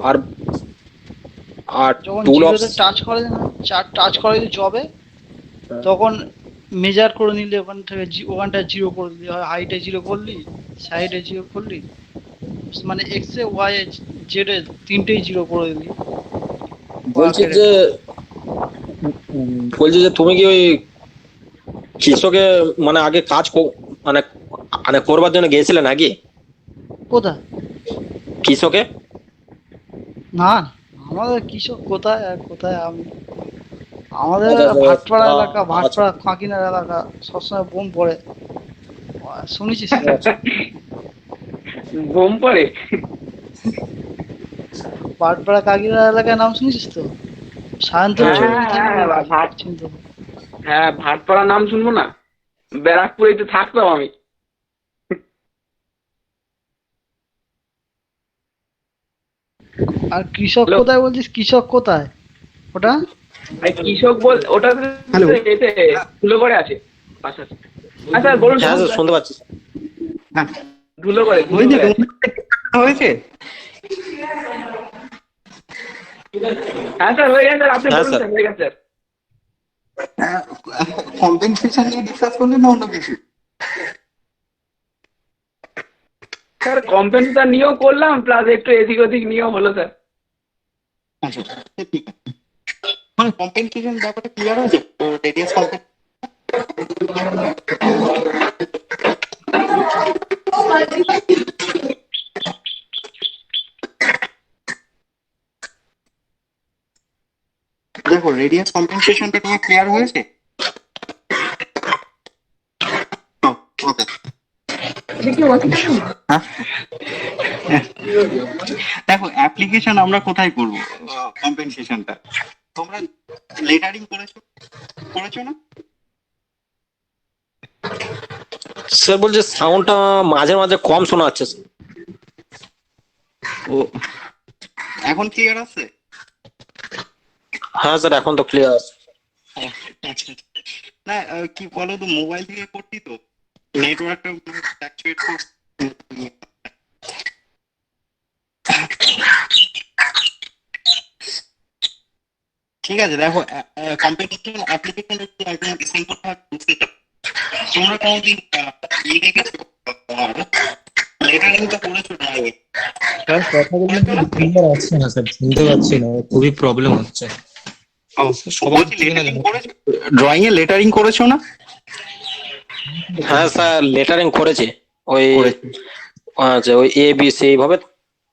[SPEAKER 2] আর আর
[SPEAKER 8] যখন
[SPEAKER 2] টুল
[SPEAKER 8] জিরোতে টাচ করে জবে, তখন মেজার করে নিলে ওখানটা জিরো করে দিলি, হয় হাইটে জিরো করলি, সাইডে জিরো করলি, মানে এক্স এ ওয়াই এ জেড এ তিনটেই জিরো করে দিলি।
[SPEAKER 2] বলছি যে তুমি কি ওই কৃষকে মানে আগে কাজ মানে মানে করবার জন্য গিয়েছিলেন নাকি
[SPEAKER 8] কোথায়?
[SPEAKER 2] কৃষকে?
[SPEAKER 8] না, আমাদের কৃষক কোথায় আর কোথায় আমি, আমাদের
[SPEAKER 2] আচ্ছা, আচ্ছা,
[SPEAKER 8] ভাটপাড়া
[SPEAKER 2] আচ্ছা,
[SPEAKER 8] এলাকা,
[SPEAKER 2] আচ্ছা,
[SPEAKER 8] ভাটপাড়া কাঁকিনার এলাকা, সবসময় বোম পড়ে। শুনেছিস তো?
[SPEAKER 5] বোম পড়ে?
[SPEAKER 8] ভাটপাড়া কাঁকিনার এলাকায় নাম শুনেছিস তো? সায়ন্তন
[SPEAKER 5] হ্যাঁ
[SPEAKER 8] চৌধুরী
[SPEAKER 5] হ্যাঁ
[SPEAKER 8] থাকবে,
[SPEAKER 5] হ্যাঁ, ভাট
[SPEAKER 8] চিন্তা কর।
[SPEAKER 5] হ্যাঁ ভাটপাড়ার নাম শুনবো না? ব্যারাকপুরে তো থাকতাম আমি।
[SPEAKER 8] আর কৃষক
[SPEAKER 5] হ্যালো,
[SPEAKER 8] কোথায় বলছিস? কৃষক কোথায় ওটা?
[SPEAKER 5] কৃষক বল ওটা তো
[SPEAKER 6] হ্যালো।
[SPEAKER 5] এতে ধুলো করে আছে। আচ্ছা আচ্ছা, হ্যাঁ স্যার বলুন
[SPEAKER 2] হ্যাঁ
[SPEAKER 5] বলুন
[SPEAKER 2] স্যার
[SPEAKER 5] স্যার।
[SPEAKER 2] শুনতে পাচ্ছি।
[SPEAKER 6] হ্যাঁ,
[SPEAKER 5] ধুলো করে
[SPEAKER 6] হয়েছে
[SPEAKER 5] আছে।
[SPEAKER 6] হয়েছে।
[SPEAKER 5] হ্যাঁ স্যার হয়ে গেছে স্যার, আপনি
[SPEAKER 2] হ্যাঁ
[SPEAKER 5] বলুন
[SPEAKER 2] স্যার।
[SPEAKER 5] স্যার, হয়ে গেছে স্যার।
[SPEAKER 6] কম্পেনসেশন নিয়ে ডিসকাস করলেন না অন্য কিছু?
[SPEAKER 5] স্যার কম্পেনসেশন নিয়েও করলাম, প্লাস একটু এদিক ওদিক নিয়েও হলো স্যার।
[SPEAKER 6] আচ্ছা, ঠিক আছে। মানে কম্পেনসেশন ব্যাপারটা ক্লিয়ার হয়েছে তো? রেডিয়াস কম্পেন দেখো, রেডিয়াস কম্পেনসেশনটা তোমার ক্লিয়ার হয়েছে? ওকে। দেখো, অ্যাপ্লিকেশন আমরা কোথায় করব কম্পেনসেশনটা? তোমরা লেটারিং করেছো করেছো না?
[SPEAKER 2] স্যার বলছে সাউন্ডটা মাঝে মাঝে কম শোনা যাচ্ছে।
[SPEAKER 6] ও, এখন ক্লিয়ার আছে?
[SPEAKER 2] হ্যাঁ স্যার এখন তো ক্লিয়ার আছে।
[SPEAKER 6] আচ্ছা, না কি বলো তো, মোবাইল থেকে করছি তো নেটওয়ার্কটা ফ্ল্যাকচুয়েট করছে। ঠিক আছে, দেখো কম্পিটিশন অ্যাপ্লিকেশন সিম্পল ভাবে বুঝতে চাও। তোমরা কোনদিন ই দেখেছো? লেটারিং তো করেছো ড্রয়িং?
[SPEAKER 4] স্যার কথাগুলো ক্লিয়ার আসছে না স্যার, শুনতে পাচ্ছি না, খুবই প্রবলেম হচ্ছে। সবার
[SPEAKER 6] বলছি
[SPEAKER 4] থেকে না
[SPEAKER 6] লেটারিং করেছো, ড্রয়িং এ লেটারিং করেছো না?
[SPEAKER 2] হ্যাঁ স্যার লেটারিং করেছি। ওই
[SPEAKER 6] করেছো।
[SPEAKER 2] আচ্ছা ওই এ বি সি এইভাবে।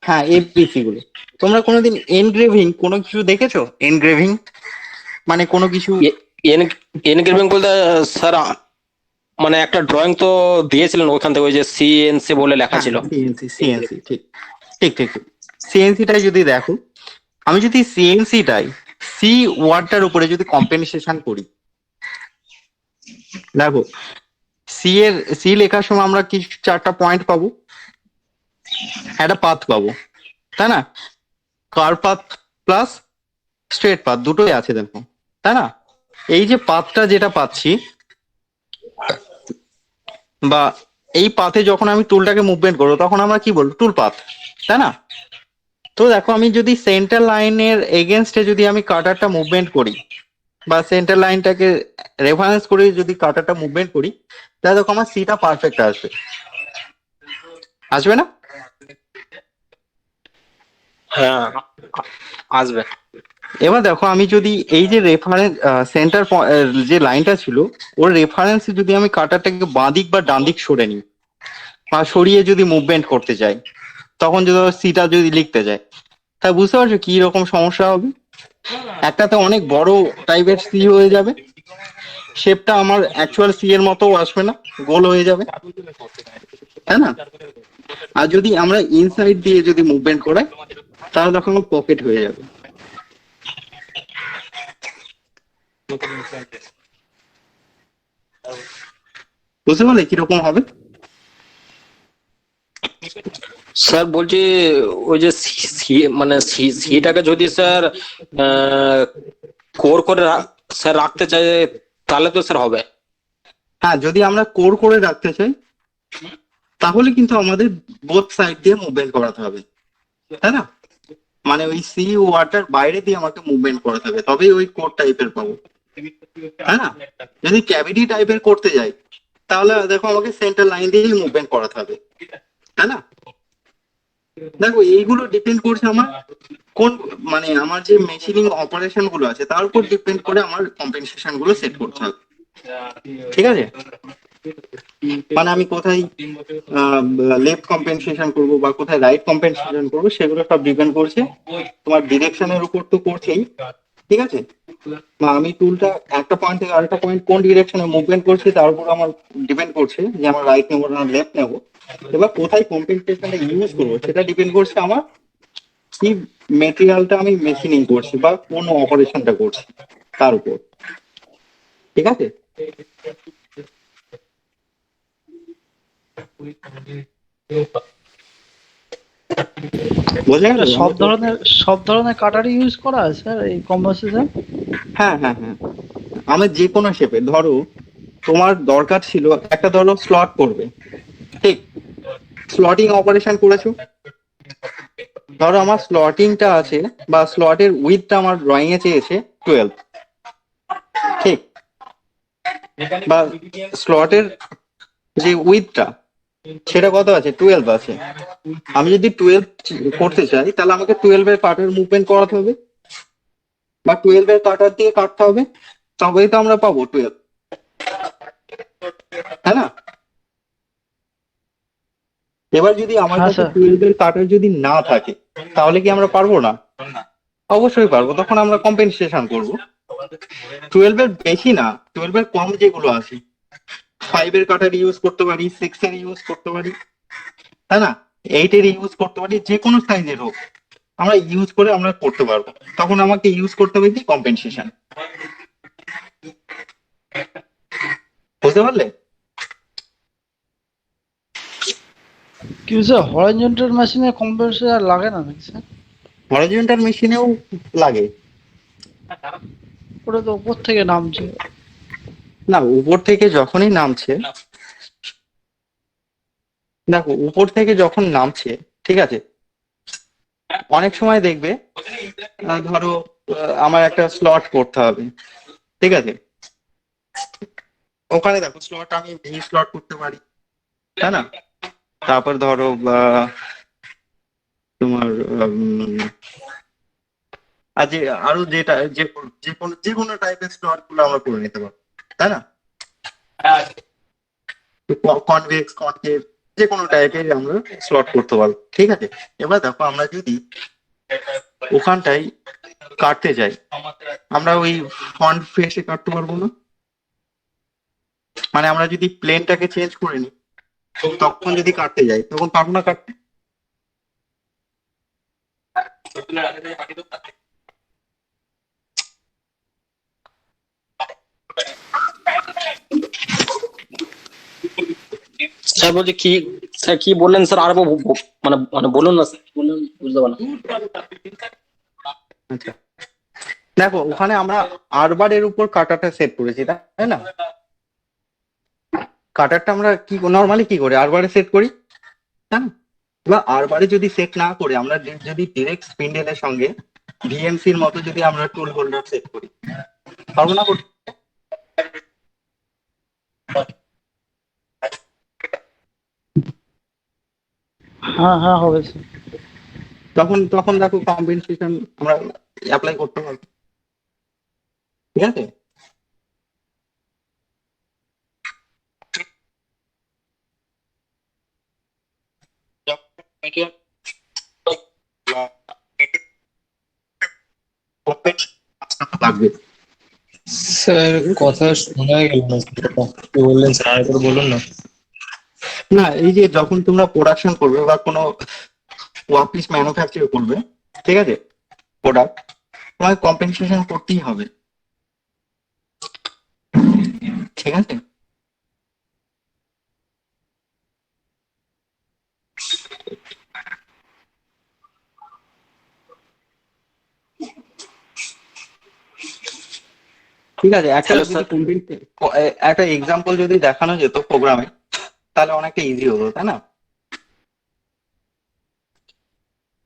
[SPEAKER 6] হ্যাঁ, এবিসি গুলো। তোমরা কোনোদিন এনগ্রেভিং কোনো কিছু দেখেছো? এনগ্রেভিং মানে কোনো কিছু।
[SPEAKER 2] এনগ্রেভিং বলতে স্যার মানে একটা ড্রয়িং তো দিয়েছিলেন ওখান থেকে, ওই যে সিএনসি বলে লেখা
[SPEAKER 6] হ্যাঁ,
[SPEAKER 2] ছিল।
[SPEAKER 6] সিএনসি ঠিক ঠিক ঠিক ঠিক। সিএনসিটাই যদি দেখো, আমি যদি সিএনসিটাই সি ওয়ার্ডটার উপরে যদি কম্পেনসেশন করি, দেখো সি লেখার সময় আমরা কিছু চারটা পয়েন্ট পাবো, একটা পাথ পাবো, তাই না? কার পাথ প্লাস স্ট্রেট পাথ দুটোই আছে দেখো, তাই না? এই যে পাথটা যেটা পাচ্ছি, বা এই পাথে যখন আমি টুলটাকে মুভমেন্ট করবো তখন আমরা কি বলবো? টুল পাথ, তাই না? তো দেখো, আমি যদি সেন্টার লাইনের এগেনস্টে যদি আমি কাটারটা মুভমেন্ট করি, বা সেন্টার লাইনটাকে রেফারেন্স করে যদি কাটারটা মুভমেন্ট করি, তাহলে দেখো আমার সিটা পারফেক্ট আসবে, আসবে না?
[SPEAKER 2] হ্যাঁ আসবে।
[SPEAKER 6] এবার দেখো, আমি যদি এই যে রেফারেন্স সেন্টার যে লাইনটা ছিল, ওর রেফারেন্স যদি আমি কাটারটাকে বাঁ দিক বা ডান দিক সরে নিই, বা সরিয়ে যদি মুভমেন্ট করতে চাই, তখন যদি সিটা যদি লিখতে যাই, তা বুঝতে পারছো কি রকম সমস্যা হবে? একটাতে অনেক বড় টাইপের সি হয়ে যাবে, শেপটা আমার অ্যাকচুয়াল সি এর মতো আসবে না, গোল হয়ে যাবে, তাই না? আর যদি আমরা ইনসাইড দিয়ে যদি মুভমেন্ট করাই, তাহলে তখন পকেট হয়ে যাবে। বুঝতে পারলে কিরকম হবে?
[SPEAKER 2] স্যার বলছি ওই যে মানে সিটাকে যদি স্যার কোর করে স্যার রাখতে চাই, তাহলে তো স্যার হবে।
[SPEAKER 6] হ্যাঁ, যদি আমরা কোর করে রাখতে চাই, তাহলে কিন্তু আমাদের বোথ সাইড দিয়ে মুভমেন্ট করাতে হবে, তাই না? মানে ওই সি ওয়াটার বাইরে দিয়ে আমাকে মুভমেন্ট করাতে হবে, তবেই ওই কোর টাইপের পাবো, তাই না? যদি ক্যাভিটি টাইপের করতে যাই, তাহলে দেখো আমাকে সেন্টার লাইন দিয়েই মুভমেন্ট করাতে হবে, তাই না? দেখো, এইগুলো ডিপেন্ড করছে আমার কোন, মানে আমার যে মেশিনিং অপারেশন গুলো আছে তার উপর ডিপেন্ড করে আমার কম্পেনসেশন গুলো সেট করতে হবে, ঠিক আছে? মানে আমি কোথায় লেফট কম্পেনসেশন করব বা কোথায় রাইট কম্পেনসেশন করব সেগুলো সব ডিপেন্ড করছে তোমার ডিরেকশনের উপর তো করছেই, ঠিক আছে? বা আমি টুলটা একটা পয়েন্ট থেকে আরেকটা পয়েন্ট কোন ডিরেকশনে মুভমেন্ট করছি তার উপর আমার ডিপেন্ড করছে যে আমার রাইট নেবো না লেফট নেবো। এবার কোথায় কম্পেনসেশনটা ইউজ করবো সেটা ডিপেন্ড করছে আমার কি মেটেরিয়ালটা আমি মেশিনিং করছি বা কোন অপারেশনটা করছি তার উপর, ঠিক আছে? বোঝা গেল?
[SPEAKER 8] সব ধরনের কাটারি ইউজ করা হয় স্যার এই কম্পোজিশন?
[SPEAKER 6] হ্যাঁ হ্যাঁ হ্যাঁ, আমি যে কোনো শেপে, ধরো তোমার দরকার ছিল একটা, ধরো স্লট করবে, ঠিক? স্লটিং অপারেশন করেছো, ধরো আমার স্লটিংটা আছে বা স্লটের উইথটা আমার ড্রয়িং এ চেয়েছে 12, ঠিক? বা স্লটের যে উইথটা সেটা কত আছে, 12 আছে। আমি যদি 12 করতে চাই তাহলে আমাকে 12 এর কাটার মুভমেন্ট করাতে হবে বা 12 এর কাটার দিয়ে কাটতে হবে, তবেই তো আমরা পাবো 12, তাই না? এবার যদি আমার
[SPEAKER 8] হ্যাঁ
[SPEAKER 6] কাছে
[SPEAKER 8] স্যার।
[SPEAKER 6] 12 এর কাটার যদি না থাকে তাহলে কি আমরা পারবো না? অবশ্যই পারবো, তখন আমরা কম্পেনসেশন করবো। 12 এর বেশি না, 12 এর কম যেগুলো আছে, 5 এর কাটার ইউজ করতে পারি, 6 এর ইউজ করতে পারি, তাই না? 8 এর ইউজ করতে পারি, যে কোনো সাইজের হোক আমরা ইউজ করে আমরা করতে পারবো। তখন আমাকে ইউজ করতে হবে কি, কম্পেনসেশন। বুঝতে পারলে?
[SPEAKER 8] কিন্তু স্যার হরাইজন্টাল মেশিনে কম্পোজিশন লাগে না নাকি স্যার?
[SPEAKER 6] হরাইজন্টাল মেশিনেও লাগে।
[SPEAKER 8] ওটা তো উপর থেকে নামছে।
[SPEAKER 6] না, উপর থেকে যখনই নামছে, দেখো উপর থেকে যখন নামছে, ঠিক আছে, অনেক সময় দেখবে ধরো আমার একটা স্লট করতে হবে, ঠিক আছে? ওখানে দেখো স্লট আমি ভি স্লট করতে পারি, তাই না? তারপর ধরো তোমার আর যে আরো যেটা যে কোনো টাইপের স্লট গুলো আমরা করে নিতে পারবো, তাই না? কনভেক্স, কনকেভ, যে কোনো টাইপের আমরা স্লট করতে পারবো, ঠিক আছে? এবার দেখো আমরা যদি ওখানটাই কাটতে যাই, আমরা ওই ফ্রন্ট ফেসে কাটতে পারবো না? মানে আমরা যদি প্লেনটাকে চেঞ্জ করে নিই তখন যদি কাটতে যাই তখন পারবো না কাটতে?
[SPEAKER 2] স্যার বলছি কি, স্যার কি বললেন স্যার, আর মানে মানে বলুন না স্যার, কি বললেন বুঝতে পারলাম না।
[SPEAKER 6] আচ্ছা, দেখো ওখানে আমরা আরবারের উপর কাটারটা সেট করেছি, তাই না? কাটারটা আমরা কি নর্মালি কি করে আরবারে সেট করি, তাই না? এবার আরবারে যদি সেট না করে আমরা যদি ডিরেক্ট স্পিন্ডেলের সঙ্গে ভিএমসির মতো যদি আমরা টুল হোল্ডার সেট করি, পারবো না করতে?
[SPEAKER 8] হ্যাঁ হ্যাঁ হবে স্যার।
[SPEAKER 6] তখন তখন দেখো কম্পেনসেশন আমরা অ্যাপ্লাই করতে পারবো, ঠিক আছে? লাগবে
[SPEAKER 4] স্যার কথা শোনা গেল না স্যার, কি বললেন স্যার আরেকবার বলুন না।
[SPEAKER 6] না, এই যে যখন তোমরা প্রোডাকশন করবে বা কোনো ওয়ার্কপিস ম্যানুফ্যাকচার করবে, ঠিক আছে, প্রোডাক্ট, তোমাকে কম্পেনসেশন করতেই হবে, ঠিক আছে? ঠিক আছে, একটা
[SPEAKER 2] হ্যালো
[SPEAKER 6] যদি
[SPEAKER 2] স্যার।
[SPEAKER 6] একটা এক্সাম্পল যদি দেখানো যেত প্রোগ্রামে তাহলে অনেকটা ইজি হতো, তাই না?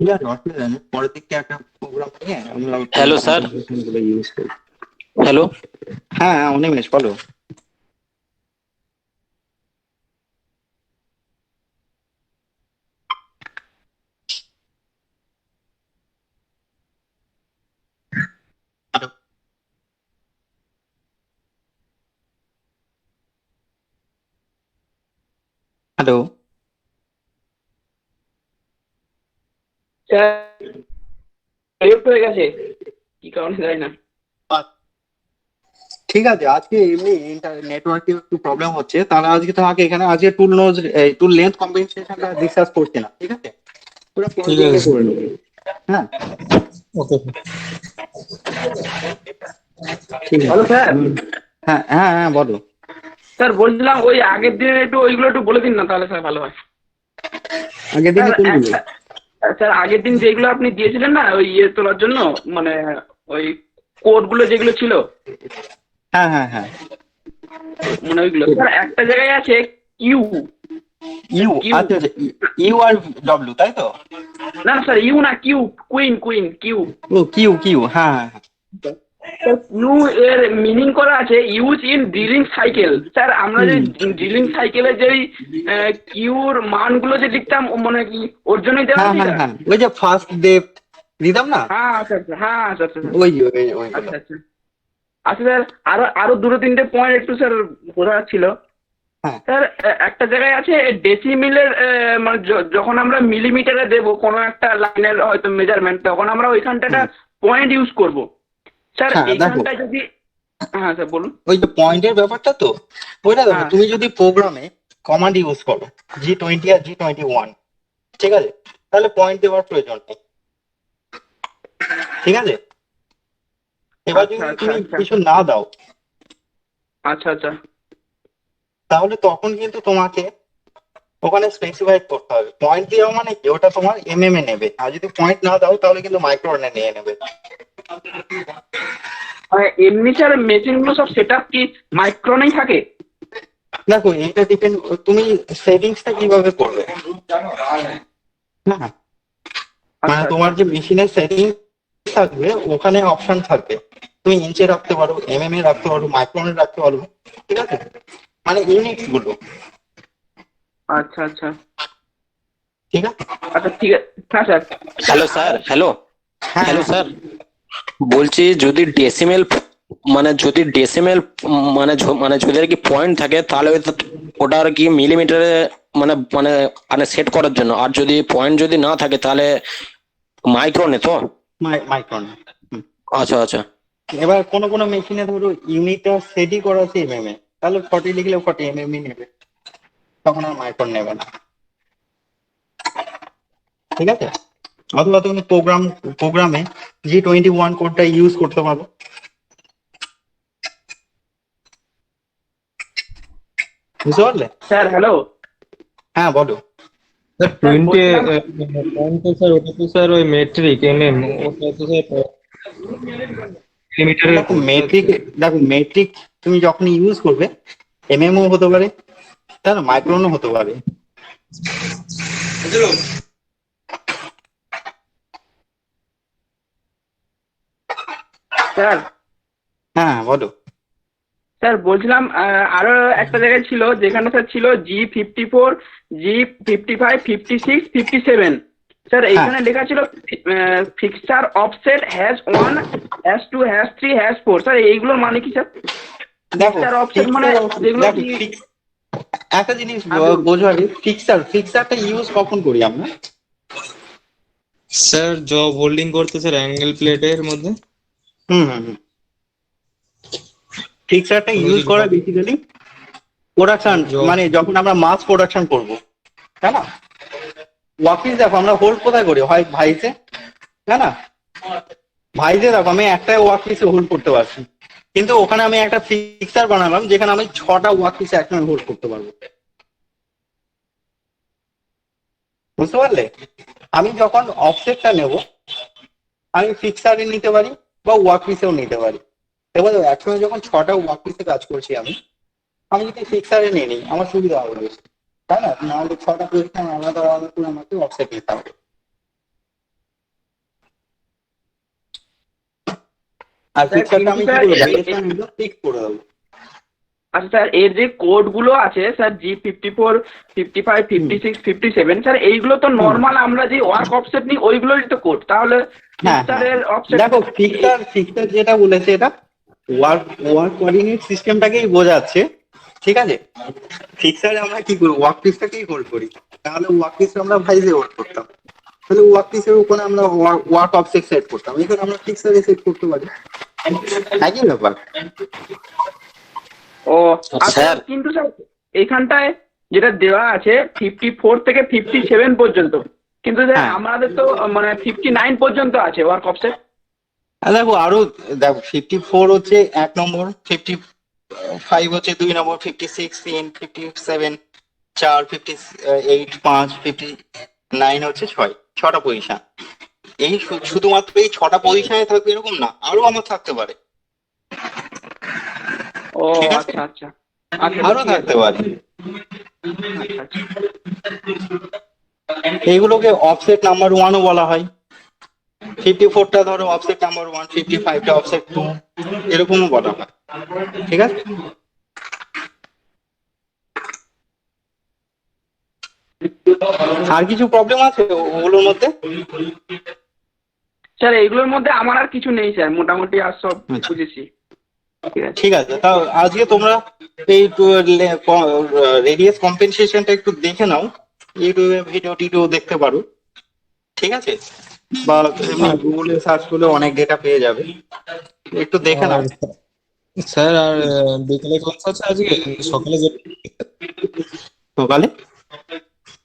[SPEAKER 6] ঠিক আছে, অসুবিধা নেই, পরের দিকটা একটা প্রোগ্রাম নিয়ে আমরা
[SPEAKER 2] হ্যালো স্যার।
[SPEAKER 6] কম্পেনসেশন গুলো ইউজ করি।
[SPEAKER 2] হ্যালো।
[SPEAKER 6] হ্যাঁ হ্যাঁ, অনিমেষ বলো। হ্যালো।
[SPEAKER 5] স্যার বিরক্ত হয়ে গেছে কি কারণে জানি না।
[SPEAKER 6] ঠিক আছে, আজকে এমনি নেটওয়ার্কে একটু প্রবলেম হচ্ছে, তাহলে আজকে তোমাকে এখানে আজকে টুল লেন্থ কম্পেনসেশনটা ডিসকাস করছি না, ঠিক আছে? পুরো
[SPEAKER 4] ঠিক
[SPEAKER 6] পয়েন্টিং
[SPEAKER 4] আছে
[SPEAKER 6] করে নেবো। হ্যাঁ,
[SPEAKER 4] ওকে
[SPEAKER 6] ঠিক আছে।
[SPEAKER 5] Hello sir.
[SPEAKER 6] হ্যাঁ হ্যাঁ হ্যাঁ, বলো।
[SPEAKER 5] স্যার বলছিলাম ওই আগের দিনের একটু ওইগুলো একটু বলে দিন না, তাহলে স্যার ভালো হয়।
[SPEAKER 6] আগের দিনে
[SPEAKER 5] স্যার
[SPEAKER 6] কোনগুলো?
[SPEAKER 5] স্যার আগের দিন যেগুলো আপনি দিয়েছিলেন না ওই ইয়ে তোলার জন্য, মানে ওই কোডগুলো যেগুলো ছিল,
[SPEAKER 6] হ্যাঁ হ্যাঁ হ্যাঁ।
[SPEAKER 5] মানে ওইগুলো স্যার একটা জায়গায় আছে কিউ।
[SPEAKER 6] You,
[SPEAKER 5] Q.
[SPEAKER 6] আচ্ছা আচ্ছা, ইউ আর ডব্লিউ, তাই তো?
[SPEAKER 5] না না স্যার ইউ না, Q, queen Q.
[SPEAKER 6] O Q Q, হ্যাঁ হ্যাঁ হ্যাঁ।
[SPEAKER 5] ইউ এর মিনিং করা আছে use in drilling cycle. Sir আমরা যে ড্রিলিং সাইকেলের যে কিউর মানগুলো যে লিখতাম মানে কি ওর জন্যই দেওয়া
[SPEAKER 6] হ্যাঁ
[SPEAKER 5] আছে
[SPEAKER 6] হ্যাঁ
[SPEAKER 5] স্যার?
[SPEAKER 6] হ্যাঁ, ওই যে ফার্স্ট ডেপ দিতাম না,
[SPEAKER 5] হ্যাঁ আচ্ছা আচ্ছা, হ্যাঁ আচ্ছা আচ্ছা
[SPEAKER 6] ওই ওই ওই।
[SPEAKER 5] আচ্ছা আচ্ছা আচ্ছা স্যার আরো দুটো তিনটে পয়েন্ট একটু স্যার বোঝা ছিল।
[SPEAKER 6] হ্যাঁ।
[SPEAKER 5] স্যার একটা জায়গায় আছে ডেসিমিলের, মানে যখন আমরা মিলিমিটারে দেবো কোনো একটা লাইনের হয়তো মেজারমেন্ট, তখন আমরা ওইখানটা পয়েন্ট ইউজ করব। স্যার
[SPEAKER 6] হ্যাঁ, দেখো।
[SPEAKER 5] এইখানটা যদি, হ্যাঁ স্যার বলুন।
[SPEAKER 6] ওই যে পয়েন্টের ব্যাপারটা তো, ওইটা দেখো,
[SPEAKER 5] হ্যাঁ।
[SPEAKER 6] তুমি যদি প্রোগ্রামে কমান্ড ইউজ করো G20 আর G21, ঠিক আছে, তাহলে পয়েন্ট দেওয়ার প্রয়োজন নেই, ঠিক আছে? এবার যদি
[SPEAKER 5] আচ্ছা, আচ্ছা,
[SPEAKER 6] তুমি
[SPEAKER 5] আচ্ছা।
[SPEAKER 6] কিছু না দাও,
[SPEAKER 5] আচ্ছা আচ্ছা
[SPEAKER 6] তাহলে তখন কিন্তু তোমাকে ওখানে স্পেসিফাই করতে হবে। পয়েন্ট দেওয়া মানে কি, ওটা তোমার এমএম এ নেবে, আর যদি পয়েন্ট না দাও তাহলে কিন্তু মাইক্রোনে নিয়ে নেবে।
[SPEAKER 5] মানে এমনি স্যার মেশিনগুলো সব সেট আপ কি মাইক্রনেই থাকে?
[SPEAKER 6] দেখো, এটা ডিপেন্ড, তুমি সেটিংসটা কিভাবে করবে। হ্যাঁ, মানে
[SPEAKER 5] আচ্ছা
[SPEAKER 6] তোমার যে মেশিনের সেটিং থাকবে ওখানে অপশন থাকবে, তুমি ইঞ্চে রাখতে পারো, এমএম এ রাখতে পারো, মাইক্রনে রাখতে পারো, ঠিক আছে? মানে ইউনিটস গুলো,
[SPEAKER 5] আচ্ছা আচ্ছা
[SPEAKER 6] ঠিক আছে?
[SPEAKER 5] আচ্ছা ঠিক আছে। হ্যাঁ স্যার।
[SPEAKER 9] হ্যালো স্যার, হ্যালো
[SPEAKER 6] হ্যাঁ
[SPEAKER 9] হ্যালো স্যার, বলছি যদি ডেসিমেল মানে যদি আর কি পয়েন্ট থাকে তাহলে ওটা আর কি মিলিমিটারে মানে মানে মানে সেট করার জন্য, আর যদি পয়েন্ট যদি না থাকে তাহলে মাইক্রোনে তো।
[SPEAKER 6] মাইক্রন।
[SPEAKER 9] আচ্ছা আচ্ছা
[SPEAKER 6] এবার কোনো কোনো মেশিনে ধরো ইউনিটটা সেটই করা আছে এমএম এ, তাহলে 40 লিখলে 40 এমএম ই নেবে, তখন আর মাইক্রন নেবে না, ঠিক আছে? অথবা তুমি প্রোগ্রামে G21 কোডটা ইউজ করতে পারো, বুঝতে পারলে?
[SPEAKER 5] Sir hello.
[SPEAKER 6] হ্যাঁ, বলো।
[SPEAKER 4] স্যার 20 পয়েন্ট তো স্যার, ওটা তো স্যার ওই মেট্রিক এমএম, ওটা তো স্যার মিলিমিটারের
[SPEAKER 6] দেখো মেট্রিক তুমি যখন ইউজ করবে এমএম ও হতে পারে, তাই না, মাইক্রনও হতে পারে।
[SPEAKER 5] স্যার
[SPEAKER 6] হ্যাঁ, বলো।
[SPEAKER 5] স্যার বলছিলাম আরো একটা জায়গায় ছিল যেখানে স্যার ছিল G54, G55, 56, 57। স্যার এইখানে লেখা ছিল ফিক্সচার অফসেট #1, #2, #3, #4। স্যার এইগুলোর মানে কি স্যার?
[SPEAKER 6] দেখো,
[SPEAKER 5] ফিক্সচার অফসেট মানে যেগুলো কি?
[SPEAKER 6] একটা জিনিস বোঝো আগে, ফিক্সারটা ইউজ কখন করি আমরা?
[SPEAKER 4] স্যার জব হোল্ডিং করতে স্যার অ্যাঙ্গেল প্লেটের মধ্যে।
[SPEAKER 6] হুম হুম হুম। ফিক্সারটা ইউজ করা বেসিক্যালি প্রোডাকশন, মানে যখন আমরা মাস প্রোডাকশন করব, তাই না? ওয়ার্কপিস দেখো আমরা হোল্ড কোথায় করি, হয় ভাইসে, তাই না? ভাইসে দেখো আমি একটা ওয়ার্কপিসে হোল্ড করতে পারছি, কিন্তু ওখানে আমি একটা ফিক্সার বানালাম যেখানে আমি 6টা ওয়ার্কপিসে একসঙ্গে হোল্ড করতে পারবো, বুঝতে পারলে? আমি যখন অফসেটটা নেব আমি ফিক্সারে নিতে পারি বা ওয়ার্কপিসেও নিতে পারি। এবার একসঙ্গে যখন 6টা ওয়ার্কপিসে কাজ করছি আমি যদি ফিক্সারে নিয়ে নিই আমার সুবিধা হবে বেশি, তাই না? নাহলে 6টা পজিশন আলাদা আলাদা করে আমাকে অফসেট নিতে হবে। আর ফিক্সারটা আমি কি করবো, ফিক্স করে দেবো।
[SPEAKER 5] আচ্ছা স্যার এর যে কোডগুলো আছে স্যার G54, 55, 56, 57, স্যার এইগুলো তো নর্মাল আমরা যে ওয়ার্ক অফসেট নিই ওইগুলোরই তো কোড, তাহলে ফিক্সারের অফসেট?
[SPEAKER 6] দেখো ফিক্সার যেটা বলেছে এটা ওয়ার্ক কোঅর্ডিনেট সিস্টেমটাকেই বোঝাচ্ছে, ঠিক আছে, ফিক্সারে আমরা কি করি, ওয়ার্ক পিসটাকেই হোল্ড করি। তাহলে ওয়ার্ক পিসটা আমরা ভাইজে হোল্ড করতাম, তাহলে ওয়ার্ক পিসের উপরে আমরা ওয়ার্ক অফসেট সেট করতাম, এখানে আমরা ফিক্সারে সেট করতে পারি, একই ব্যাপার।
[SPEAKER 5] ও আচ্ছা,
[SPEAKER 9] স্যার।
[SPEAKER 5] কিন্তু স্যার এখানটায় যেটা দেওয়া আছে 54 থেকে 57 পর্যন্ত, কিন্তু স্যার
[SPEAKER 6] হ্যাঁ।
[SPEAKER 5] আমাদের তো মানে 59 পর্যন্ত আছে ওয়ার্ক অফসেট।
[SPEAKER 6] দেখো আরো, দেখো 54 হচ্ছে 1 নম্বর, 55 হচ্ছে 2 নম্বর, 56 3, 57 4, 58 5, 59 হচ্ছে 6টা পজিশন। এই শুধুমাত্র এই 6টা পজিশনে থাকবে এরকম না, আরো আমার থাকতে পারে।
[SPEAKER 5] ও
[SPEAKER 6] ঠিক আছে,
[SPEAKER 5] আচ্ছা আচ্ছা আচ্ছা,
[SPEAKER 6] আরো
[SPEAKER 5] ঠিক আছে।
[SPEAKER 6] থাকতে পারে।
[SPEAKER 5] আচ্ছা আচ্ছা।
[SPEAKER 6] এইগুলোকে অফসেট নাম্বার 1ও বলা হয়। 54টা ধরো অফসেট নাম্বার 1, 55টা অফসেট 2, এরকমও বলা হয়। ঠিক আছে, আর কিছু প্রবলেম আছে ওগুলোর মধ্যে?
[SPEAKER 5] স্যার এইগুলোর মধ্যে আমার আর কিছু নেই স্যার, মোটামুটি আর সব
[SPEAKER 6] আচ্ছা।
[SPEAKER 5] বুঝেছি। ঠিক আছে।
[SPEAKER 6] ঠিক আছে, তাও আজকে তোমরা এই রেডিয়াস কম্পেনসেশনটা একটু দেখে নাও, ইউটিউবে ভিডিও টিডিও দেখতে পারো। ঠিক আছে, বা এমনি গুগলে সার্চ করলে অনেক ডেটা পেয়ে যাবে, একটু দেখে নাও।
[SPEAKER 4] আর স্যার আর বিকেলে ক্লাস আছে আজকে? সকালে যে
[SPEAKER 6] সকালে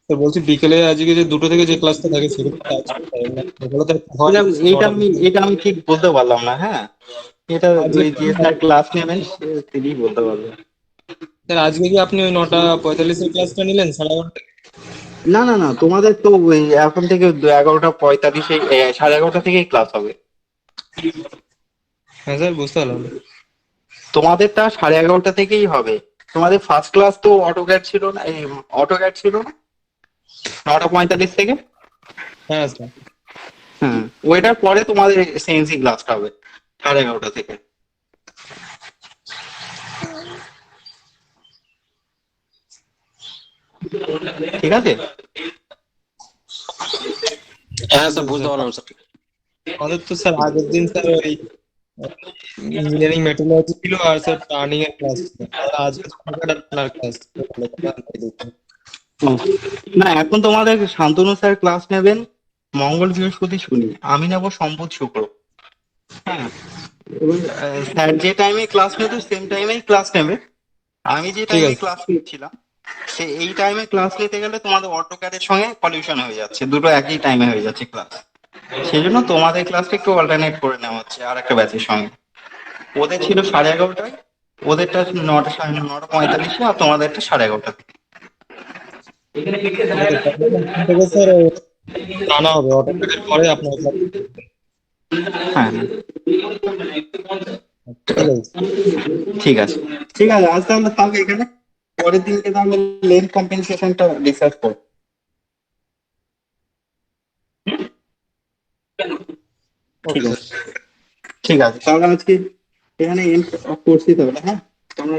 [SPEAKER 4] স্যার বলছি বিকেলে আজকে যে 2টো থেকে যে ক্লাসটা থাকে সেগুলো তো আজকে না, সকালে তো হয়
[SPEAKER 6] এটা এটা
[SPEAKER 4] 9টা
[SPEAKER 6] আমি এটা আমি ঠিক বলতে পারলাম না। হ্যাঁ, এটা
[SPEAKER 4] আজকে।
[SPEAKER 6] ওই যে স্যার ক্লাস নেবেন তিনি বলতে পারবেন।
[SPEAKER 4] স্যার আজকে কি আপনি ওই 9টা 45 এর ক্লাসটা নিলেন 11:30?
[SPEAKER 6] না না না, তোমাদের তো ওই এখন থেকে 11টা 45 11:30 থেকেই ক্লাস হবে।
[SPEAKER 4] হ্যাঁ স্যার বুঝতে পারলাম।
[SPEAKER 6] তোমাদেরটা 11:30 থেকেই হবে। তোমাদের ফার্স্ট ক্লাস তো অটোক্যাড ছিল না, এই অটোক্যাড ছিল না 9টা 45 থেকে।
[SPEAKER 4] হ্যাঁ স্যার।
[SPEAKER 6] হ্যাঁ, ওইটার পরে তোমাদের সিএনসি ক্লাসটা হবে 11:30 থেকে। ঠিক আছে,
[SPEAKER 9] হ্যাঁ স্যার বুঝতে পারলাম স্যার।
[SPEAKER 4] আমাদের তো স্যার আগের দিন স্যার ওই ইঞ্জিনিয়ারিং মেট্রোলজি ছিল আর স্যার টার্নিং এর ক্লাস ছিল, আর আজকে আপনার ক্লাস।
[SPEAKER 6] ও, না এখন তোমাদের শান্তনু স্যার ক্লাস নেবেন মঙ্গল বৃহস্পতি শনি, আমি নেব সোম বুধ শুক্র। হ্যাঁ, এবং স্যার যে টাইমে ক্লাস নেবে সেম টাইমেই ক্লাস নেবে। আমি যে
[SPEAKER 4] ঠিক
[SPEAKER 6] টাইমে
[SPEAKER 4] আছে।
[SPEAKER 6] ক্লাস নিচ্ছিলাম এই টাইমে ক্লাস নিতে গেলে তোমাদের অটোক্যাডের সঙ্গে পলিউশন হয়ে যাচ্ছে, দুটো একই টাইমে হয়ে যাচ্ছে ক্লাস। সেই জন্য তোমাদের ক্লাসটা একটু অল্টারনেট করে নেওয়া হচ্ছে আর একটা ব্যাচের সঙ্গে। ওদের ছিল 11:30টায়, ওদেরটা 9টা 9:45 আর তোমাদেরটা 11:30 থেকে।
[SPEAKER 4] থেকে স্যার জানা হবে অটোমেটের পরে আপনার ক্লাস।
[SPEAKER 6] হ্যাঁ,
[SPEAKER 4] ঠিক আছে।
[SPEAKER 6] ঠিক আছে, ঠিক আছে, আজ তাহলে থাক এখানে, পরের দিনকে তাহলে লেন্থ কম্পেনসেশনটা ডিসকাস করব। ঠিক আছে, ঠিক আছে, তাহলে আজকে এখানে এন্ড করছি তাহলে। হ্যাঁ, তোমরা